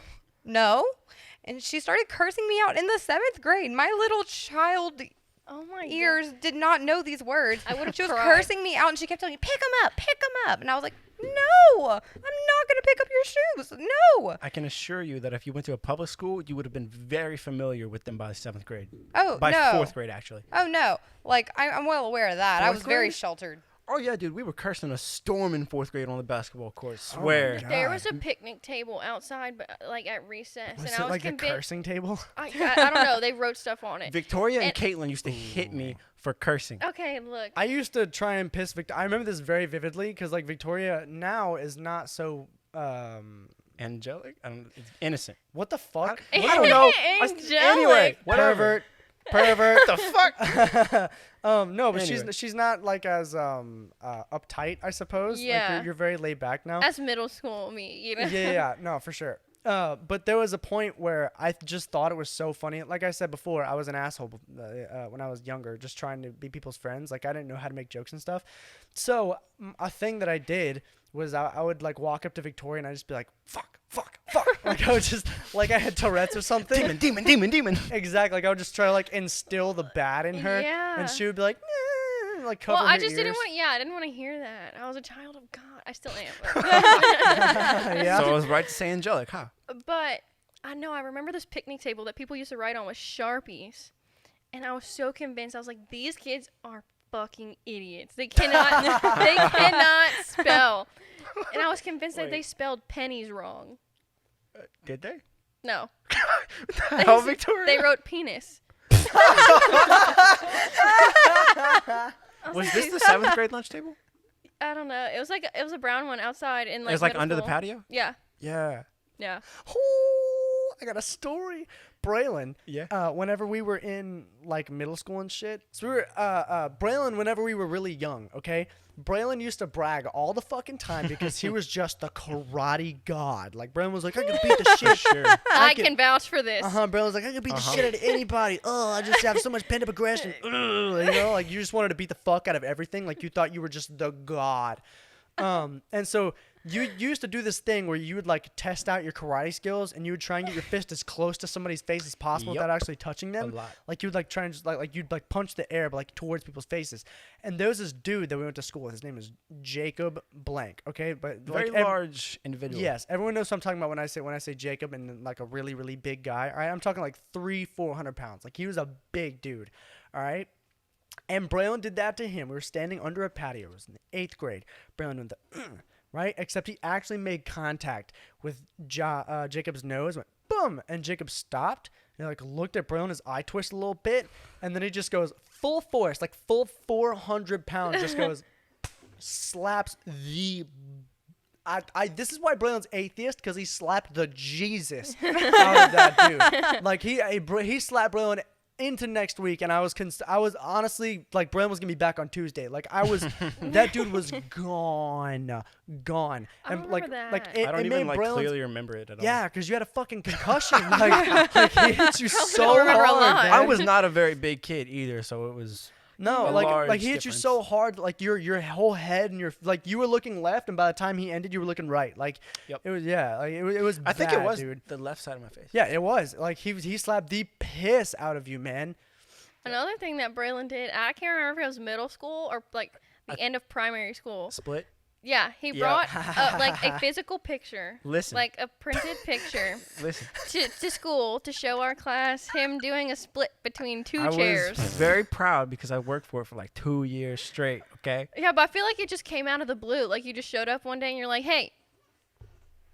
Speaker 3: And she started cursing me out in the 7th grade. My little child
Speaker 2: Oh my
Speaker 3: ears did not know these words.
Speaker 2: I would have
Speaker 3: She was
Speaker 2: cried.
Speaker 3: cursing me out and she kept telling me, "Pick them up, pick them up." And I was like, "No, I'm not going to pick up your shoes. No."
Speaker 4: I can assure you that if you went to a public school, you would have been very familiar with them by 7th grade.
Speaker 3: Oh,
Speaker 4: By
Speaker 3: no.
Speaker 4: 4th grade, actually.
Speaker 3: Oh, no. Like, I'm well aware of that. I was very
Speaker 4: grade?
Speaker 3: sheltered.
Speaker 4: Oh, yeah, dude. We were cursing a storm in 4th grade on the basketball court.
Speaker 1: Oh my
Speaker 4: Swear.
Speaker 1: God.
Speaker 2: There was a picnic table outside, but like at recess,
Speaker 1: Was
Speaker 2: and
Speaker 1: it
Speaker 2: I was
Speaker 1: like a
Speaker 2: convinced.
Speaker 1: cursing table?
Speaker 2: I don't know. They wrote stuff on it.
Speaker 4: Victoria and
Speaker 2: And-
Speaker 4: Caitlin used to hit me for cursing.
Speaker 2: Okay, look.
Speaker 1: I used to try and piss Victoria. I remember this very vividly because like Victoria now is not so.
Speaker 4: Angelic? I don't. It's innocent.
Speaker 1: What the fuck?
Speaker 4: I don't know.
Speaker 2: Angelic.
Speaker 4: Anyway, whatever.
Speaker 1: Pervert.
Speaker 4: What the fuck?
Speaker 1: No, but
Speaker 4: Anyway.
Speaker 1: she's not like as uptight, I suppose.
Speaker 2: Yeah.
Speaker 1: Like you're very laid back now.
Speaker 2: That's middle school me, you know.
Speaker 1: Yeah, no, for sure. But there was a point where I just thought it was so funny. Like I said before, I was an asshole when I was younger, just trying to be people's friends. Like I didn't know how to make jokes and stuff. So a thing that I did was I would like walk up to Victoria and I'd just be like, fuck. Like I would just, like I had Tourette's or something.
Speaker 4: Demon.
Speaker 1: Exactly. Like I would just try to like instill the bad in her.
Speaker 2: Yeah.
Speaker 1: And she would be like, nah, like cover her
Speaker 2: I just
Speaker 1: ears.
Speaker 2: didn't want. Yeah, I didn't want to hear that. I was a child of God. I still am.
Speaker 1: Yeah.
Speaker 4: So I was right to say angelic, huh?
Speaker 2: But I know I remember this picnic table that people used to write on with Sharpies, and I was so convinced. I was like, these kids are fucking idiots. They cannot. They cannot spell. And I was convinced that they spelled pennies wrong.
Speaker 4: Did they?
Speaker 2: No.
Speaker 4: How, Victoria?
Speaker 2: They wrote penis.
Speaker 4: Was this the 7th grade lunch table?
Speaker 2: I don't know. It was a brown one outside in like.
Speaker 4: It was like
Speaker 2: middle
Speaker 4: under the
Speaker 2: school.
Speaker 4: patio?
Speaker 2: Yeah.
Speaker 1: Yeah.
Speaker 2: Yeah.
Speaker 1: Ooh, I got a story. Braylon.
Speaker 4: Yeah.
Speaker 1: Whenever we were in like middle school and shit. So we were Braylon whenever we were really young, okay? Braylon used to brag all the fucking time because he was just the karate god. Like Braylon was like, I can beat the shit.
Speaker 4: Sure.
Speaker 2: I can vouch for this.
Speaker 1: Braylon's like, I can beat the shit out of anybody. Oh, I just have so much pent up aggression. Ugh, you know, like you just wanted to beat the fuck out of everything. Like you thought you were just the god. And so you used to do this thing where you would like test out your karate skills and you would try and get your fist as close to somebody's face as possible
Speaker 4: Yep.
Speaker 1: without actually touching them.
Speaker 4: A lot.
Speaker 1: Like you would like try and just like you'd like punch the air but like towards people's faces. And there was this dude that we went to school with. His name was Jacob Blank. Okay, but
Speaker 4: Very
Speaker 1: like,
Speaker 4: large individual.
Speaker 1: Yes, everyone knows what I'm talking about when I say Jacob and like a really really big guy. All right, I'm talking like 300-400 pounds. Like he was a big dude. All right. And Braylon did that to him. We were standing under a patio. It was in the 8th grade. Braylon went the right, except he actually made contact with Jacob's nose. Went boom, and Jacob stopped. And he like looked at Braylon. His eye twisted a little bit, and then he just goes full force, like full 400 pounds. Just goes slaps the. This is why Braylon's atheist, because he slapped the Jesus out of that dude. Like he slapped Braylon into next week, and I was honestly like Braylon was gonna be back on Tuesday. Like that dude was gone.
Speaker 2: I
Speaker 1: And
Speaker 2: remember that.
Speaker 1: like
Speaker 4: I don't
Speaker 1: it
Speaker 4: even
Speaker 1: made
Speaker 4: like
Speaker 1: Braylon's-
Speaker 4: clearly remember it at all.
Speaker 1: Yeah, because you had a fucking concussion. like he hit you
Speaker 2: Probably
Speaker 1: so
Speaker 2: don't remember a
Speaker 1: hard,
Speaker 2: lot.
Speaker 1: man.
Speaker 4: I was not a very big kid either, so it was
Speaker 1: No,
Speaker 4: A
Speaker 1: like
Speaker 4: large
Speaker 1: he hit you
Speaker 4: difference.
Speaker 1: so hard, like your whole head and you were looking left, and by the time he ended, you were looking right. Like
Speaker 4: Yep.
Speaker 1: it was like it was.
Speaker 4: I think it
Speaker 1: bad,
Speaker 4: was
Speaker 1: dude.
Speaker 4: the left side of my face.
Speaker 1: Yeah, it was. Like he slapped the piss out of you, man.
Speaker 2: Another thing that Braylon did, I can't remember if it was middle school or like the end of primary school.
Speaker 4: Split.
Speaker 2: Yeah, he
Speaker 4: Yeah.
Speaker 2: brought like a physical picture,
Speaker 4: Listen.
Speaker 2: like a printed picture,
Speaker 4: Listen.
Speaker 2: to school to show our class him doing a split between two
Speaker 4: I
Speaker 2: chairs.
Speaker 4: was very proud because I worked for it for like 2 years straight. Okay.
Speaker 2: Yeah, but I feel like it just came out of the blue. Like you just showed up one day and you're like, "Hey,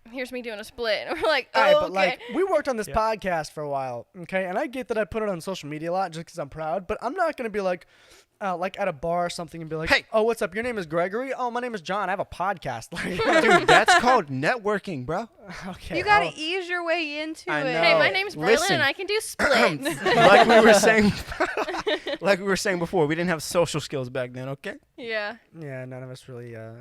Speaker 2: here's me doing a split," and we're like, "Oh,
Speaker 1: All right,
Speaker 2: okay."
Speaker 1: but like we worked on this
Speaker 4: Yeah.
Speaker 1: podcast for a while, okay? And I get that I put it on social media a lot just because I'm proud, but I'm not gonna be like at a bar or something and be like,
Speaker 4: Hey.
Speaker 1: oh, what's up? Your name is Gregory? Oh, my name is John. I have a podcast. Like,
Speaker 4: Dude, that's called networking, bro.
Speaker 1: okay.
Speaker 3: You gotta
Speaker 1: I'll-
Speaker 3: ease your way into
Speaker 4: I
Speaker 3: it.
Speaker 4: know.
Speaker 2: Hey, my name's Braylon
Speaker 4: Listen.
Speaker 2: and I can do splits.
Speaker 4: like we were saying, like we were saying before, we didn't have social skills back then. Okay.
Speaker 2: Yeah.
Speaker 1: Yeah, none of us really.
Speaker 2: I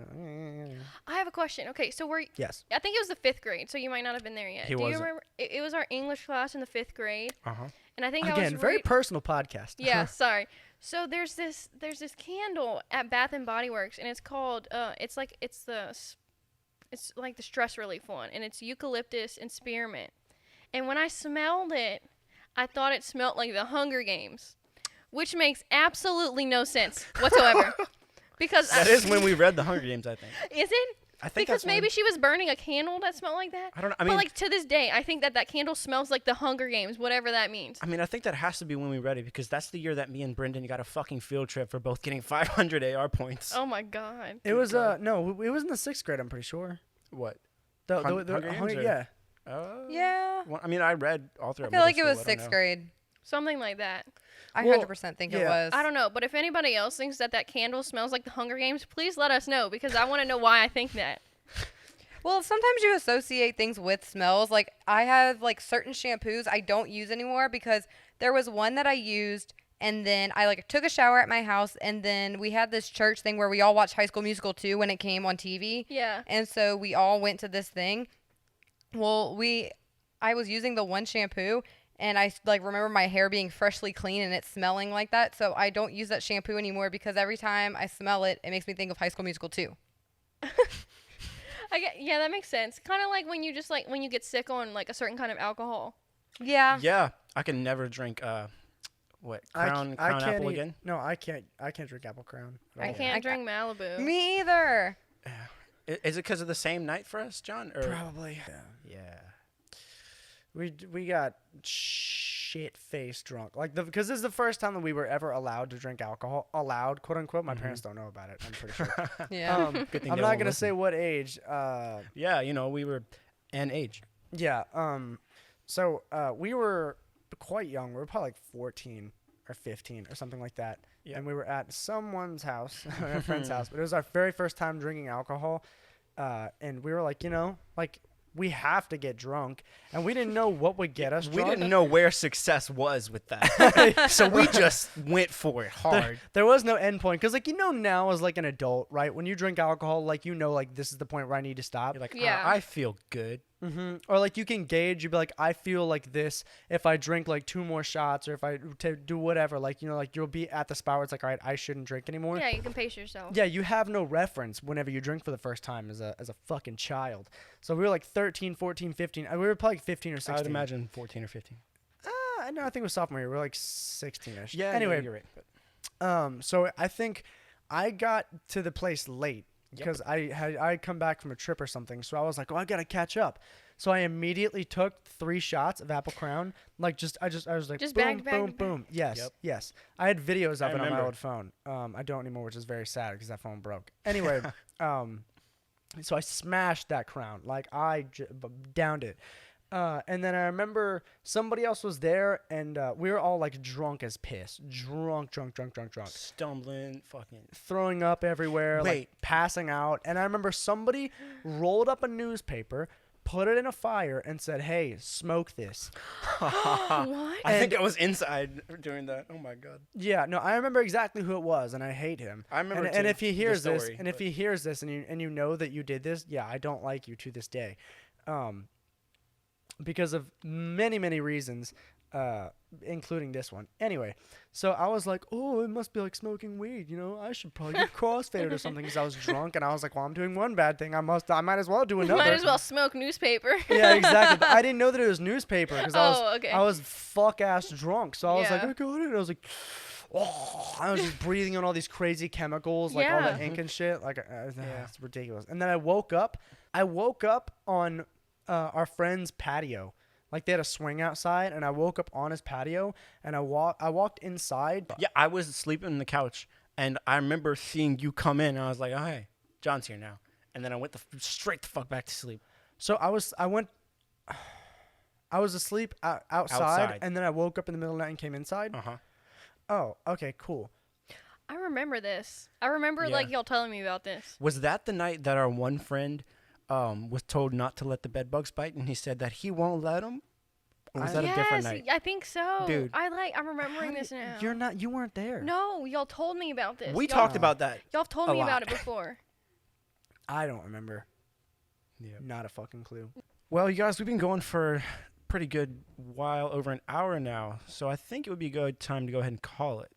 Speaker 2: have a question. Okay, so
Speaker 1: Yes.
Speaker 2: I think it was the 5th grade, so you might not have been there yet.
Speaker 4: He
Speaker 2: Do you
Speaker 4: wasn't.
Speaker 2: remember? It was our English class in the 5th grade,
Speaker 4: Uh-huh.
Speaker 2: and I think I
Speaker 1: Again,
Speaker 2: was
Speaker 1: very personal podcast.
Speaker 2: Yeah, sorry. So there's this candle at Bath and Body Works, and it's called it's like the stress relief one, and it's eucalyptus and spearmint. And when I smelled it, I thought it smelled like the Hunger Games, which makes absolutely no sense whatsoever. Because
Speaker 4: That is when we read the Hunger Games, I think.
Speaker 2: is it?
Speaker 4: I think
Speaker 2: Because
Speaker 4: that's when-
Speaker 2: maybe she was burning a candle that smelled like that.
Speaker 4: I don't know. I
Speaker 2: But
Speaker 4: mean,
Speaker 2: like to this day, I think that candle smells like the Hunger Games, whatever that means.
Speaker 4: I think that has to be when we read it because that's the year that me and Brendan got a fucking field trip for both getting 500 AR points.
Speaker 2: Oh my god.
Speaker 1: It was no, it was in the 6th grade. I'm pretty sure.
Speaker 4: What?
Speaker 1: The
Speaker 4: Hunger Games, or-
Speaker 1: yeah.
Speaker 3: Yeah.
Speaker 4: Well, I read all through.
Speaker 3: I feel like it was 6th grade.
Speaker 2: Something like that.
Speaker 3: I
Speaker 1: Well,
Speaker 3: 100% think it
Speaker 1: yeah.
Speaker 3: was.
Speaker 2: I don't know, but if anybody else thinks that candle smells like the Hunger Games, please let us know because I want to know why I think that.
Speaker 3: Well, sometimes you associate things with smells. Like I have like certain shampoos I don't use anymore because there was one that I used and then I like took a shower at my house and then we had this church thing where we all watched High School Musical 2 when it came on TV.
Speaker 2: Yeah.
Speaker 3: And so we all went to this thing. Well, I was using the one shampoo, and I like remember my hair being freshly clean and it smelling like that. So I don't use that shampoo anymore because every time I smell it, it makes me think of High School Musical 2.
Speaker 2: Yeah, that makes sense. Kind of like when you just like when you get sick on like a certain kind of alcohol.
Speaker 3: Yeah.
Speaker 4: Yeah, I can never drink Crown
Speaker 1: can't
Speaker 4: Apple
Speaker 1: eat-
Speaker 4: again.
Speaker 1: No, I can't drink Apple Crown. at
Speaker 2: I
Speaker 1: all.
Speaker 2: can't drink Malibu.
Speaker 3: Me either.
Speaker 4: Is it because of the same night for us, John? Or
Speaker 1: Probably.
Speaker 4: yeah.
Speaker 1: We got shit faced drunk. Like because this is the first time that we were ever allowed to drink alcohol. Allowed, quote unquote. My parents don't know about it. I'm pretty sure.
Speaker 3: Yeah.
Speaker 4: Good thing
Speaker 1: I'm
Speaker 4: they
Speaker 1: not
Speaker 4: won't
Speaker 1: gonna
Speaker 4: listen.
Speaker 1: say what age.
Speaker 4: Yeah, we were an age.
Speaker 1: Yeah. So we were quite young. We were probably like 14 or 15 or something like that.
Speaker 4: Yeah.
Speaker 1: And we were at someone's house, a friend's house. But it was our very first time drinking alcohol. And we were like, we have to get drunk. And we didn't know what would get us
Speaker 4: We
Speaker 1: drunk.
Speaker 4: didn't know where success was with that. So we just went for it hard.
Speaker 1: There was no end point. Because, now as, an adult, right? When you drink alcohol, this is the point where I need to stop.
Speaker 4: You're like,
Speaker 2: Yeah.
Speaker 4: I feel good.
Speaker 1: Mm-hmm. Or you can gauge. You'd be like, I feel like this if I drink 2 more shots, or if I do whatever. You'll be at the spot where it's like, all right, I shouldn't drink anymore.
Speaker 2: Yeah, you can pace yourself.
Speaker 1: Yeah, you have no reference whenever you drink for the first time as a fucking child. So we were 13, 14, 15. We were probably 15 or 16.
Speaker 4: I would imagine 14 or 15.
Speaker 1: No, I think it was sophomore year. We were 16ish.
Speaker 4: Yeah.
Speaker 1: Anyway,
Speaker 4: you're right.
Speaker 1: so I think I got to the place late because I come back from a trip or something. So I was like, oh, I gotta catch up. So I immediately took 3 shots of Apple Crown. I was like,
Speaker 2: Just
Speaker 1: boom,
Speaker 2: back to back
Speaker 1: boom,
Speaker 2: to back.
Speaker 1: boom. Yes,
Speaker 4: Yep.
Speaker 1: yes. I had videos of
Speaker 4: I
Speaker 1: it on my
Speaker 4: remember.
Speaker 1: old phone. I don't anymore, which is very sad because that phone broke. Anyway, so I smashed that Crown. I downed it. And then I remember somebody else was there, and we were all drunk as piss. Drunk.
Speaker 4: Stumbling, fucking.
Speaker 1: Throwing up everywhere,
Speaker 4: Wait.
Speaker 1: passing out. And I remember somebody rolled up a newspaper, put it in a fire, and said, hey, smoke this.
Speaker 2: What?
Speaker 4: I think I was inside doing that. Oh my god.
Speaker 1: Yeah, no, I remember exactly who it was, and I hate him.
Speaker 4: I remember
Speaker 1: And
Speaker 4: too,
Speaker 1: if he
Speaker 4: the
Speaker 1: hears this,
Speaker 4: story,
Speaker 1: and if
Speaker 4: but-
Speaker 1: he hears this, and you know that you did this, yeah, I don't like you to this day, because of many reasons, including this one. Anyway, so I was like, oh, it must be like smoking weed, I should probably get crossfaded or something, because I was drunk, and I was like, well, I'm doing one bad thing, I might as well do another.
Speaker 2: Might as well smoke newspaper.
Speaker 1: Yeah, exactly. But I didn't know that it was newspaper because
Speaker 2: Oh, okay.
Speaker 1: I was fuck ass drunk. So I was like,
Speaker 2: Yeah.
Speaker 1: I got it. I was like, oh, I was just breathing on all these crazy chemicals, all
Speaker 2: Yeah.
Speaker 1: the ink and shit. It's ridiculous. And then I woke up on our friend's patio. They had a swing outside, and I woke up on his patio, and I walked inside.
Speaker 4: Yeah, I was sleeping on the couch, and I remember seeing you come in, and I was like, oh, hey, John's here now. And then I went straight the fuck back to sleep.
Speaker 1: So I was asleep outside, and then I woke up in the middle of the night and came inside.
Speaker 4: Uh-huh.
Speaker 1: Oh, okay, cool.
Speaker 2: I remember this. I remember
Speaker 4: Yeah.
Speaker 2: y'all telling me about this.
Speaker 4: Was that the night that our one friend was told not to let the bed bugs bite, and he said that he won't let them? Or was that a different night?
Speaker 2: I think so.
Speaker 4: Dude.
Speaker 2: I'm remembering this now.
Speaker 1: You weren't there.
Speaker 2: No, y'all told me about this.
Speaker 4: We
Speaker 2: Y'all-
Speaker 4: talked about that.
Speaker 2: Y'all told
Speaker 4: a
Speaker 2: me about
Speaker 4: lot.
Speaker 2: it before.
Speaker 1: I don't remember.
Speaker 4: Yeah.
Speaker 1: Not a fucking clue.
Speaker 4: Well, you guys, we've been going for a pretty good while, over an hour now, so I think it would be a good time to go ahead and call it.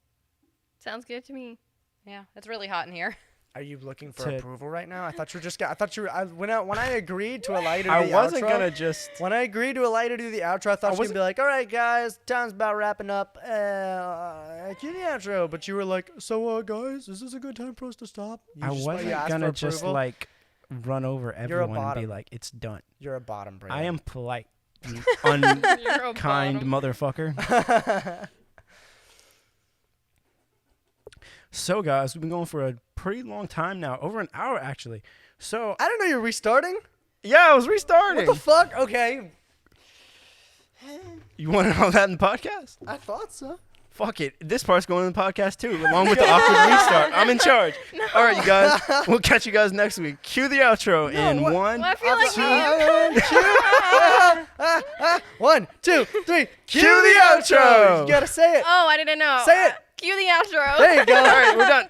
Speaker 2: Sounds good to me.
Speaker 3: Yeah, it's really hot in here.
Speaker 1: Are you looking for
Speaker 4: To-
Speaker 1: approval right now? I thought you were just. I thought you were. When I agreed to allow you to do
Speaker 4: I
Speaker 1: the
Speaker 4: wasn't
Speaker 1: outro,
Speaker 4: gonna just.
Speaker 1: When I agreed to allow you to do the outro, I thought you were gonna be like, "All right, guys, time's about wrapping up. Cue the outro." But you were like, "So, guys, is this a good time for us to stop?" You
Speaker 4: I
Speaker 1: just- you
Speaker 4: wasn't
Speaker 1: asked
Speaker 4: gonna
Speaker 1: for
Speaker 4: just
Speaker 1: approval.
Speaker 4: run over everyone and be
Speaker 1: bottom.
Speaker 4: like, "It's done."
Speaker 1: You're a bottom, Braylon.
Speaker 4: I am polite, you
Speaker 2: You're a
Speaker 4: unkind
Speaker 2: bottom.
Speaker 4: motherfucker. So, guys, we've been going for a pretty long time now, over an hour actually. So,
Speaker 1: I didn't know you were restarting.
Speaker 4: yeah, I was restarting.
Speaker 1: What the fuck? Okay,
Speaker 4: You want to know that in the podcast?
Speaker 1: I thought so.
Speaker 4: Fuck it. This part's going in the podcast too, along with the awkward restart. I'm in charge. All right, you guys. We'll catch you guys next week. Cue the outro in
Speaker 1: what-
Speaker 4: 1,
Speaker 2: Well, I feel like me.
Speaker 1: 1, 2, 3.
Speaker 4: Cue the outro.
Speaker 1: You gotta say it.
Speaker 2: Oh, I didn't know.
Speaker 1: Say it.
Speaker 2: Cue the outro.
Speaker 1: There you go.
Speaker 4: All right, we're done.